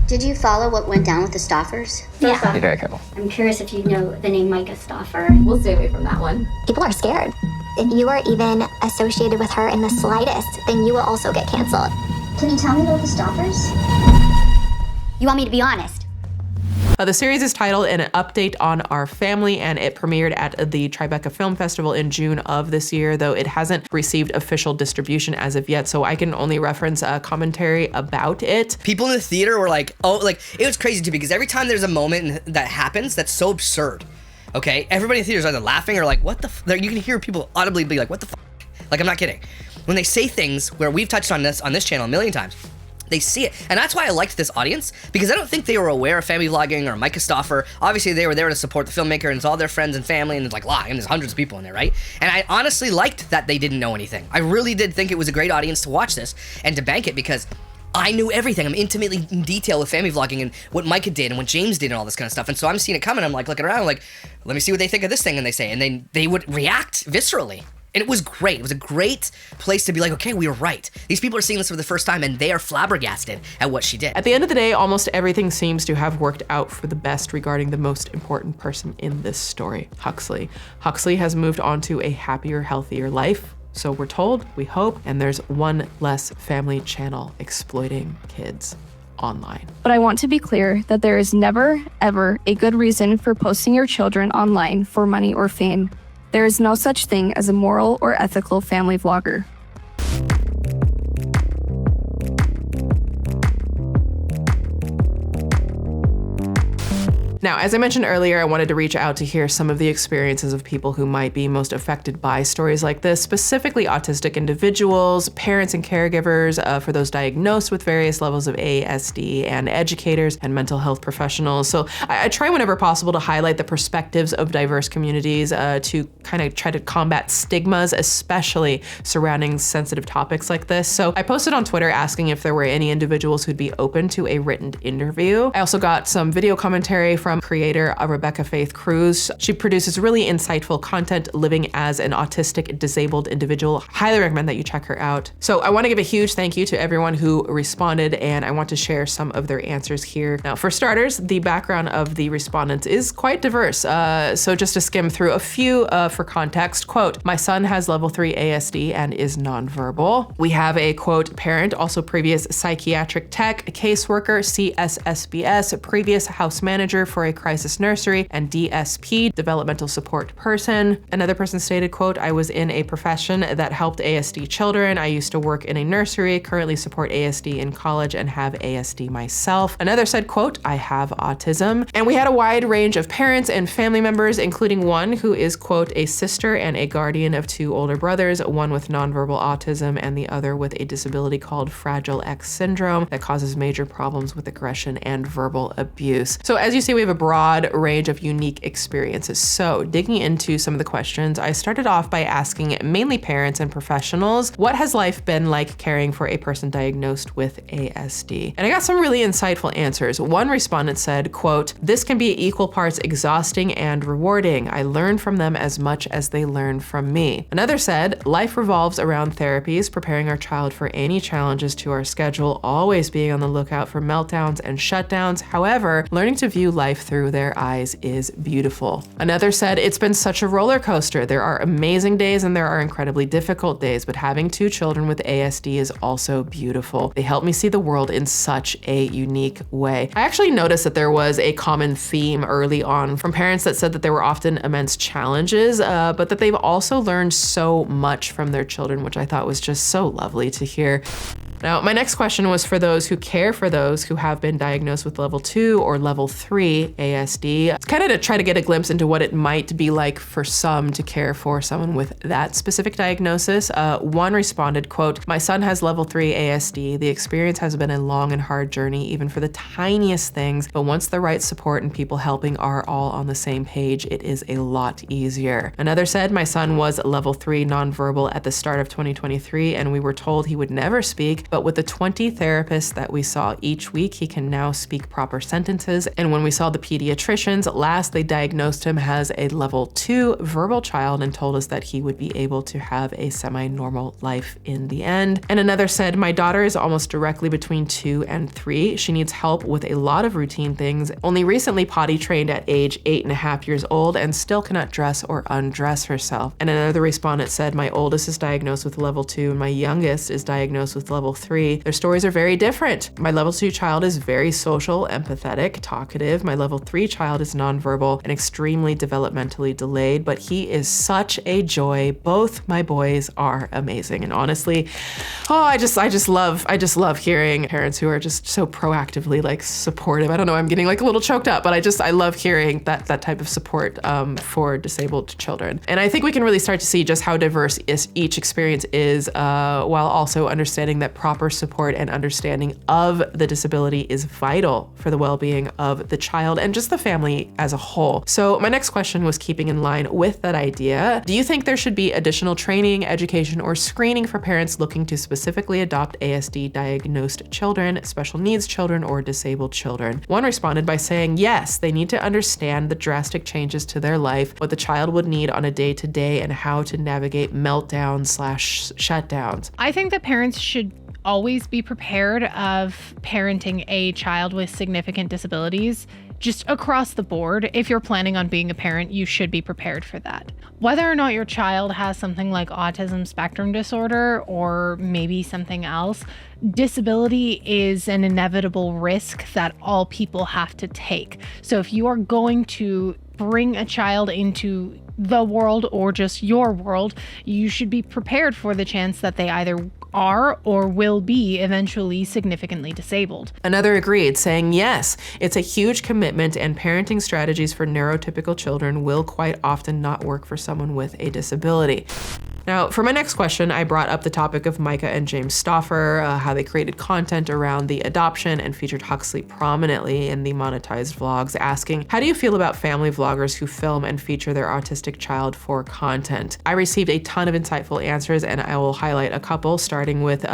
Did you follow what went down with the Stauffers? Yeah. Be very careful. I'm curious if you know the name Myka Stauffer. We'll stay away from that one. People are scared. If you are even associated with her in the slightest, then you will also get canceled. Can you tell me about the Stauffers? You want me to be honest? The series is titled An Update on Our Family, and it premiered at the Tribeca Film Festival in June of this year, though it hasn't received official distribution as of yet, so I can only reference a commentary about it. People in the theater were like, oh, like, it was crazy too, because every time there's a moment that happens that's so absurd, okay? Everybody in the theater is either laughing or like, what the f? You can hear people audibly be like, what the f? Like, I'm not kidding. When they say things where we've touched on this channel a million times, they see it. And that's why I liked this audience, because I don't think they were aware of family vlogging or Myka Stauffer. Obviously, they were there to support the filmmaker, and it's all their friends and family, and it's like, and there's hundreds of people in there, right? And I honestly liked that they didn't know anything. I really did think it was a great audience to watch this and to bank it, because I knew everything. I'm intimately in detail with family vlogging and what Myka did and what James did and all this kind of stuff. And so I'm seeing it coming. I'm like looking around, like, let me see what they think of this thing. And they say, and then they would react viscerally. And it was great. It was a great place to be like, okay, we were right. These people are seeing this for the first time and they are flabbergasted at what she did. At the end of the day, almost everything seems to have worked out for the best regarding the most important person in this story, Huxley. Huxley has moved on to a happier, healthier life. So we're told, we hope, and there's one less family channel exploiting kids online. But I want to be clear that there is never, ever a good reason for posting your children online for money or fame. There is no such thing as a moral or ethical family vlogger. Now, as I mentioned earlier, I wanted to reach out to hear some of the experiences of people who might be most affected by stories like this, specifically autistic individuals, parents and caregivers for those diagnosed with various levels of ASD, and educators and mental health professionals. So I try whenever possible to highlight the perspectives of diverse communities to kind of try to combat stigmas, especially surrounding sensitive topics like this. So I posted on Twitter asking if there were any individuals who'd be open to a written interview. I also got some video commentary from creator Rebecca Faith Cruz. She produces really insightful content living as an autistic disabled individual. Highly recommend that you check her out. So I want to give a huge thank you to everyone who responded, and I want to share some of their answers here. Now, for starters, the background of the respondents is quite diverse. So just to skim through a few for context, quote, my son has level 3 ASD and is nonverbal. We have a quote, parent, also previous psychiatric tech, caseworker, CSSBS, previous house manager for a crisis nursery, and DSP, developmental support person. Another person stated, quote, I was in a profession that helped ASD children. I used to work in a nursery, currently support ASD in college and have ASD myself. Another said, quote, I have autism. And we had a wide range of parents and family members, including one who is, quote, a sister and a guardian of 2 older brothers, one with nonverbal autism and the other with a disability called Fragile X syndrome that causes major problems with aggression and verbal abuse. So as you see, we have a broad range of unique experiences. So digging into some of the questions, I started off by asking mainly parents and professionals, what has life been like caring for a person diagnosed with ASD? And I got some really insightful answers. One respondent said, quote, this can be equal parts exhausting and rewarding. I learn from them as much as they learn from me. Another said, life revolves around therapies, preparing our child for any challenges to our schedule, always being on the lookout for meltdowns and shutdowns. However, learning to view life life through their eyes is beautiful. Another said, it's been such a roller coaster. There are amazing days and there are incredibly difficult days, but having 2 children with ASD is also beautiful. They help me see the world in such a unique way. I actually noticed that there was a common theme early on from parents that said that there were often immense challenges, but that they've also learned so much from their children, which I thought was just so lovely to hear. Now, my next question was for those who care for those who have been diagnosed with level 2 or level 3 ASD. It's kind of to try to get a glimpse into what it might be like for some to care for someone with that specific diagnosis. One responded, quote, "My son has level 3 ASD. The experience has been a long and hard journey, even for the tiniest things, but once the right support and people helping are all on the same page, it is a lot easier." Another said, "My son was level 3 nonverbal at the start of 2023, and we were told he would never speak, but with the 20 therapists that we saw each week, he can now speak proper sentences. And when we saw the pediatricians last, they diagnosed him as a level 2 verbal child and told us that he would be able to have a semi-normal life in the end." And another said, "My daughter is almost directly between 2 and 3. She needs help with a lot of routine things, only recently potty trained at age 8.5 years old and still cannot dress or undress herself." And another respondent said, "My oldest is diagnosed with level 2 and my youngest is diagnosed with level 3. Their stories are very different. My level 2 child is very social, empathetic, talkative. My level 3 child is nonverbal and extremely developmentally delayed, but he is such a joy. Both my boys are amazing." And honestly, I just love hearing parents who are just so proactively like supportive. I don't know, I'm getting like a little choked up, but I love hearing that type of support for disabled children. And I think we can really start to see just how diverse each experience is, while also understanding that proper support and understanding of the disability is vital for the well-being of the child and just the family as a whole. So my next question was keeping in line with that idea. Do you think there should be additional training, education, or screening for parents looking to specifically adopt ASD diagnosed children, special needs children, or disabled children? One responded by saying, yes, they need to understand the drastic changes to their life, what the child would need on a day-to-day, and how to navigate meltdowns/shutdowns. I think that parents should always be prepared of parenting a child with significant disabilities, just across the board. If you're planning on being a parent, you should be prepared for that. Whether or not your child has something like autism spectrum disorder or maybe something else, disability is an inevitable risk that all people have to take. So if you are going to bring a child into the world or just your world, you should be prepared for the chance that they either are or will be eventually significantly disabled. Another agreed, saying, yes, it's a huge commitment and parenting strategies for neurotypical children will quite often not work for someone with a disability. Now, for my next question, I brought up the topic of Myka and James Stauffer, how they created content around the adoption and featured Huxley prominently in the monetized vlogs, asking, how do you feel about family vloggers who film and feature their autistic child for content? I received a ton of insightful answers, and I will highlight a couple, starting with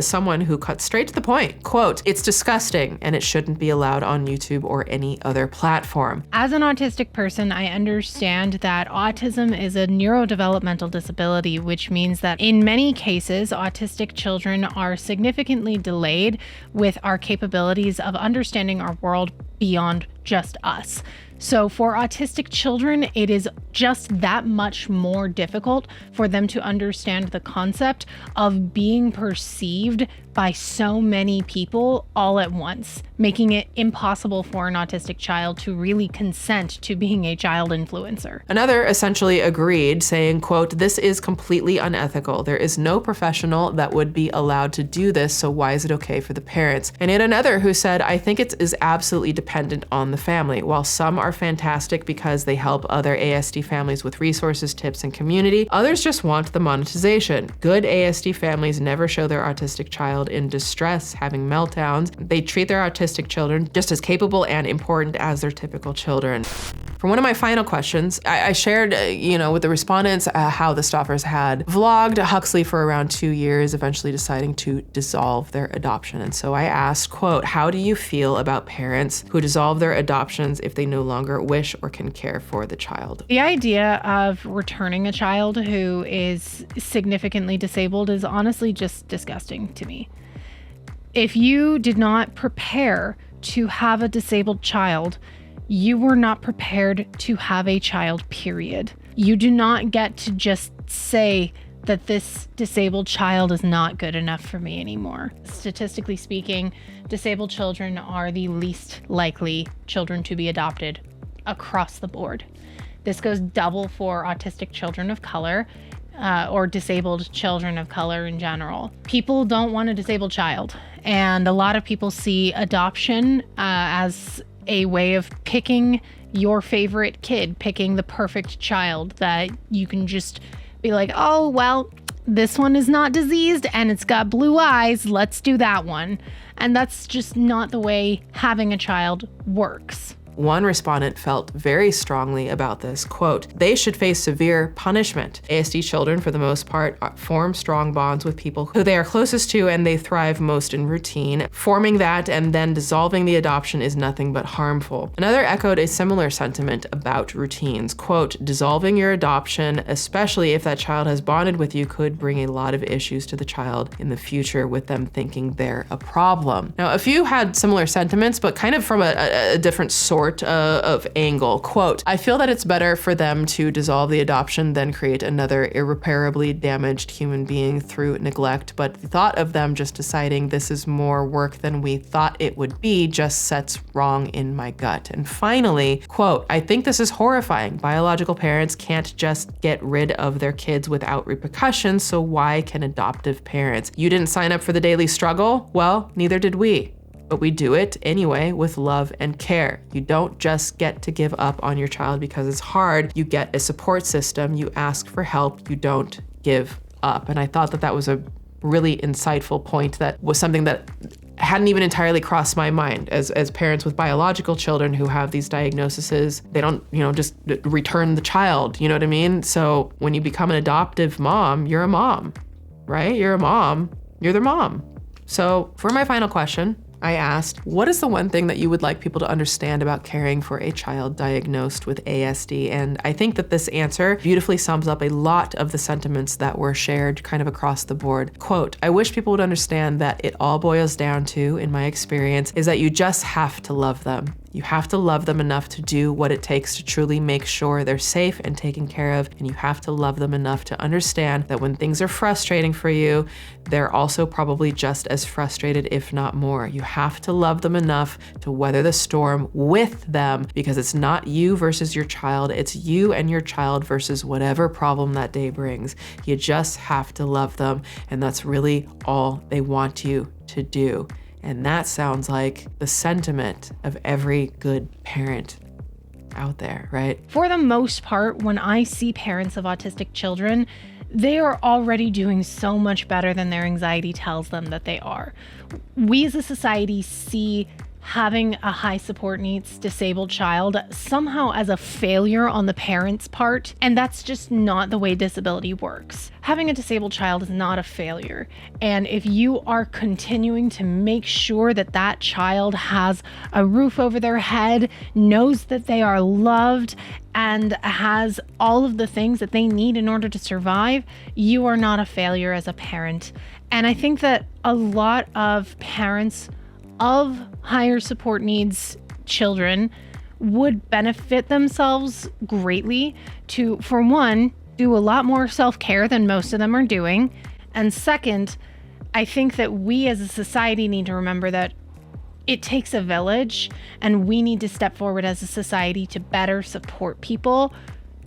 someone who cut straight to the point. Quote, "It's disgusting, and it shouldn't be allowed on YouTube or any other platform." As an autistic person, I understand that autism is a neurodevelopmental disability, which means that in many cases, autistic children are significantly delayed with our capabilities of understanding our world beyond just us. So for autistic children, it is just that much more difficult for them to understand the concept of being perceived by so many people all at once, making it impossible for an autistic child to really consent to being a child influencer. Another essentially agreed, saying, quote, "This is completely unethical. There is no professional that would be allowed to do this, so why is it okay for the parents?" And yet another who said, "I think it is absolutely dependent on the family. While some are fantastic because they help other ASD families with resources, tips, and community, others just want the monetization. Good ASD families never show their autistic child in distress, having meltdowns. They treat their autistic children just as capable and important as their typical children." For one of my final questions, I shared, with the respondents how the Stauffers had vlogged Huxley for around 2 years, eventually deciding to dissolve their adoption. And so I asked, quote, "How do you feel about parents who dissolve their adoptions if they no longer wish or can care for the child?" The idea of returning a child who is significantly disabled is honestly just disgusting to me. If you did not prepare to have a disabled child, You were not prepared to have a child, period. You do not get to just say that this disabled child is not good enough for me anymore. Statistically speaking, disabled children are the least likely children to be adopted across the board. This goes double for autistic children of color, or disabled children of color in general. People don't want a disabled child, and a lot of people see adoption as a way of picking your favorite kid, picking the perfect child that you can just be like, oh, well, this one is not diseased and it's got blue eyes, let's do that one. And that's just not the way having a child works. One respondent felt very strongly about this, quote, they should face severe punishment. ASD children, for the most part, form strong bonds with people who they are closest to, and they thrive most in routine. Forming that and then dissolving the adoption is nothing but harmful. Another echoed a similar sentiment about routines, quote, dissolving your adoption, especially if that child has bonded with you, could bring a lot of issues to the child in the future with them thinking they're a problem. Now, a few had similar sentiments, but kind of from a different sort of angle. Quote, I feel that it's better for them to dissolve the adoption than create another irreparably damaged human being through neglect, but the thought of them just deciding this is more work than we thought it would be just sets wrong in my gut. And finally, quote, I think this is horrifying. Biological parents can't just get rid of their kids without repercussions, so why can adoptive parents? You didn't sign up for the daily struggle? Well, neither did we. But we do it anyway with love and care. You don't just get to give up on your child because it's hard. You get a support system, you ask for help, you don't give up. And I thought that that was a really insightful point that was something that hadn't even entirely crossed my mind as parents with biological children who have these diagnoses. They don't, just return the child, you know what I mean? So when you become an adoptive mom, you're a mom, right? You're a mom, you're their mom. So for my final question, I asked, what is the one thing that you would like people to understand about caring for a child diagnosed with ASD? And I think that this answer beautifully sums up a lot of the sentiments that were shared kind of across the board. Quote, I wish people would understand that it all boils down to, in my experience, is that you just have to love them. You have to love them enough to do what it takes to truly make sure they're safe and taken care of, and you have to love them enough to understand that when things are frustrating for you, they're also probably just as frustrated, if not more. You have to love them enough to weather the storm with them, because it's not you versus your child, it's you and your child versus whatever problem that day brings. You just have to love them, and that's really all they want you to do. And that sounds like the sentiment of every good parent out there, right? For the most part, when I see parents of autistic children, they are already doing so much better than their anxiety tells them that they are. We as a society see having a high support needs disabled child somehow as a failure on the parent's part, and that's just not the way disability works. Having a disabled child is not a failure, and if you are continuing to make sure that that child has a roof over their head, knows that they are loved, and has all of the things that they need in order to survive, you are not a failure as a parent. And I think that a lot of parents of higher support needs children would benefit themselves greatly to, for one, do a lot more self-care than most of them are doing. And second, I think that we as a society need to remember that it takes a village, and we need to step forward as a society to better support people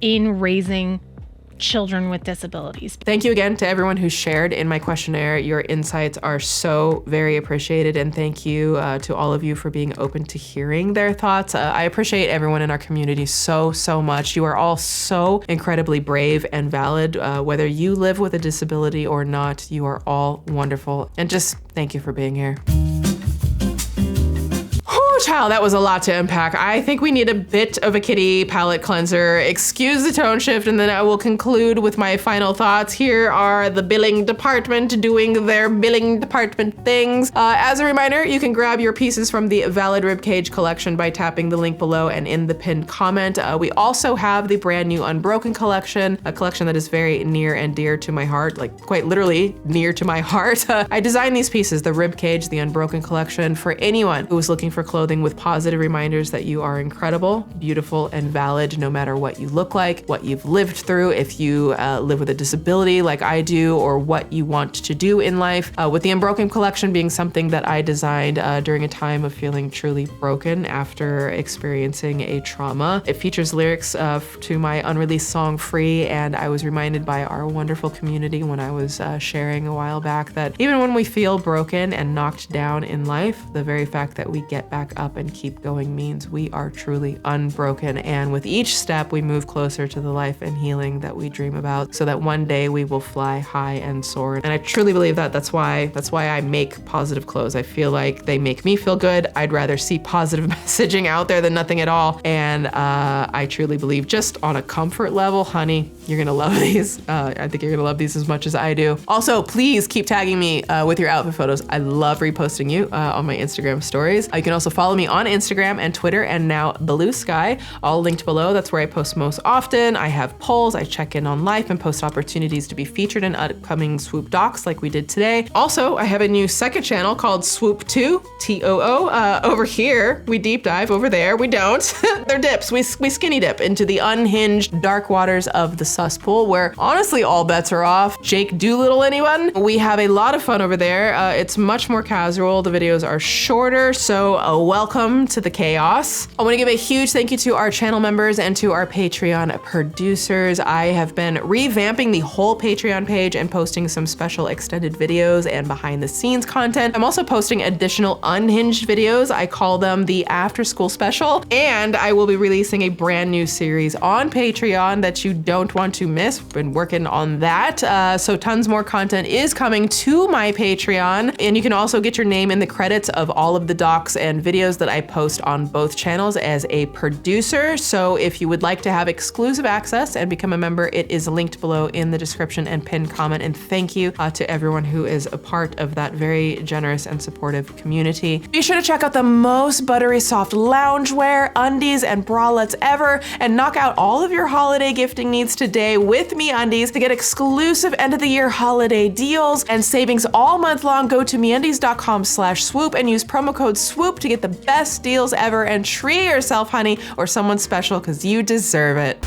in raising children with disabilities. Thank you again to everyone who shared in my questionnaire. Your insights are so very appreciated, and thank you to all of you for being open to hearing their thoughts. I appreciate everyone in our community so much. You are all so incredibly brave and valid. Whether you live with a disability or not, you are all wonderful. And just thank you for being here. Child, that was a lot to unpack. I think we need a bit of a kitty palate cleanser. Excuse the tone shift, and then I will conclude with my final thoughts. Here are the billing department doing their billing department things. As a reminder, you can grab your pieces from the Valid Ribcage collection by tapping the link below and in the pinned comment. We also have the brand new Unbroken collection, a collection that is very near and dear to my heart, like quite literally near to my heart. I designed these pieces, the Ribcage, the Unbroken collection, for anyone who was looking for clothing clothing with positive reminders that you are incredible, beautiful, and valid no matter what you look like, what you've lived through, if you live with a disability like I do, or what you want to do in life. With the Unbroken collection being something that I designed during a time of feeling truly broken after experiencing a trauma. It features lyrics to my unreleased song Free, and I was reminded by our wonderful community when I was sharing a while back that even when we feel broken and knocked down in life, the very fact that we get back up and keep going means we are truly unbroken. And with each step, we move closer to the life and healing that we dream about, so that one day we will fly high and soar. And I truly believe that that's why I make positive clothes. I feel like they make me feel good. I'd rather see positive messaging out there than nothing at all. And I truly believe, just on a comfort level, honey, you're gonna love these. I think you're gonna love these as much as I do. Also, please keep tagging me with your outfit photos. I love reposting you on my Instagram stories. You can also follow me on Instagram and Twitter, and now Bluesky, all linked below. That's where I post most often. I have polls, I check in on life, and post opportunities to be featured in upcoming Swoop docs like we did today. Also, I have a new second channel called Swoop 2, T-O-O. Over here, we deep dive. Over there, we don't. They're dips. We skinny dip into the unhinged dark waters of the cesspool, where honestly all bets are off. Jake Doolittle, anyone? We have a lot of fun over there. It's much more casual. The videos are shorter, so welcome to the chaos. I want to give a huge thank you to our channel members and to our Patreon producers. I have been revamping the whole Patreon page and posting some special extended videos and behind the scenes content. I'm also posting additional unhinged videos. I call them the after school special, and I will be releasing a brand new series on Patreon that you don't want to miss. Been working on that. So tons more content is coming to my Patreon, and you can also get your name in the credits of all of the docs and videos that I post on both channels as a producer. So if you would like to have exclusive access and become a member, it is linked below in the description and pinned comment. And thank you to everyone who is a part of that very generous and supportive community. Be sure to check out the most buttery soft loungewear, undies, and bralettes ever, and knock out all of your holiday gifting needs today with MeUndies. To get exclusive end of the year holiday deals and savings all month long, go to MeUndies.com/swoop and use promo code SWOOP to get the best deals ever, and treat yourself, honey, or someone special, because you deserve it.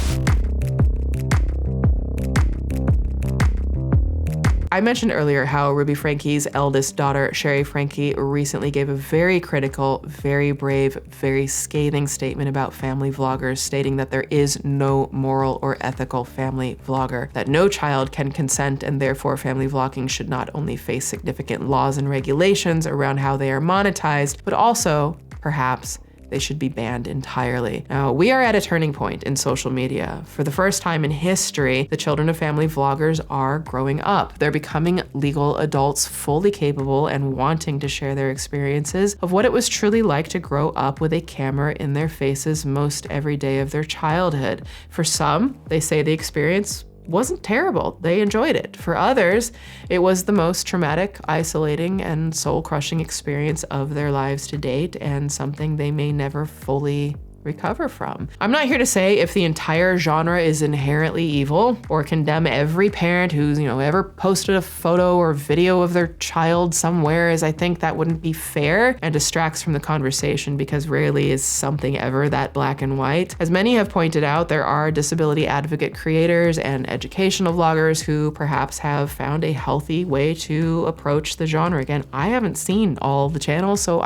I mentioned earlier how Ruby Franke's eldest daughter, Sherry Franke, recently gave a very critical, very brave, very scathing statement about family vloggers, stating that there is no moral or ethical family vlogger, that no child can consent, and therefore family vlogging should not only face significant laws and regulations around how they are monetized, but also, perhaps, they should be banned entirely. Now, we are at a turning point in social media. For the first time in history, the children of family vloggers are growing up. They're becoming legal adults, fully capable and wanting to share their experiences of what it was truly like to grow up with a camera in their faces most every day of their childhood. For some, they say the experience wasn't terrible. They enjoyed it. For others, it was the most traumatic, isolating, and soul-crushing experience of their lives to date, and something they may never fully recover from. I'm not here to say if the entire genre is inherently evil or condemn every parent who's, ever posted a photo or video of their child somewhere, as I think that wouldn't be fair and distracts from the conversation, because rarely is something ever that black and white. As many have pointed out, there are disability advocate creators and educational vloggers who perhaps have found a healthy way to approach the genre. Again, I haven't seen all the channels, so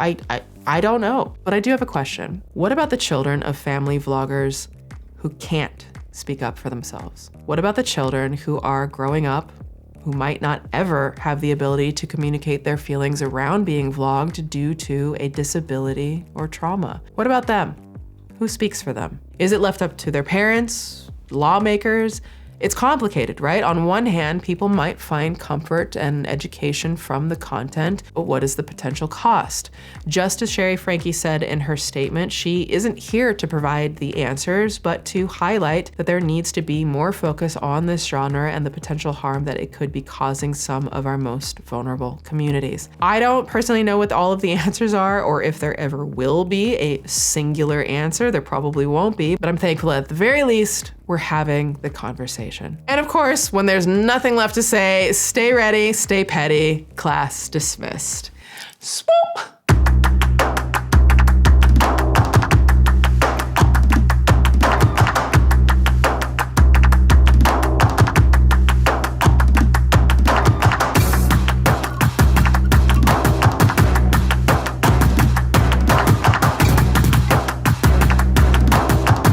I don't know, but I do have a question. What about the children of family vloggers who can't speak up for themselves? What about the children who are growing up, who might not ever have the ability to communicate their feelings around being vlogged due to a disability or trauma? What about them? Who speaks for them? Is it left up to their parents, lawmakers? It's complicated, right? On one hand, people might find comfort and education from the content, but what is the potential cost? Just as Sherry Franke said in her statement, she isn't here to provide the answers, but to highlight that there needs to be more focus on this genre and the potential harm that it could be causing some of our most vulnerable communities. I don't personally know what all of the answers are, or if there ever will be a singular answer. There probably won't be, but I'm thankful at the very least we're having the conversation. And of course, when there's nothing left to say, stay ready, stay petty, class dismissed. Swoop!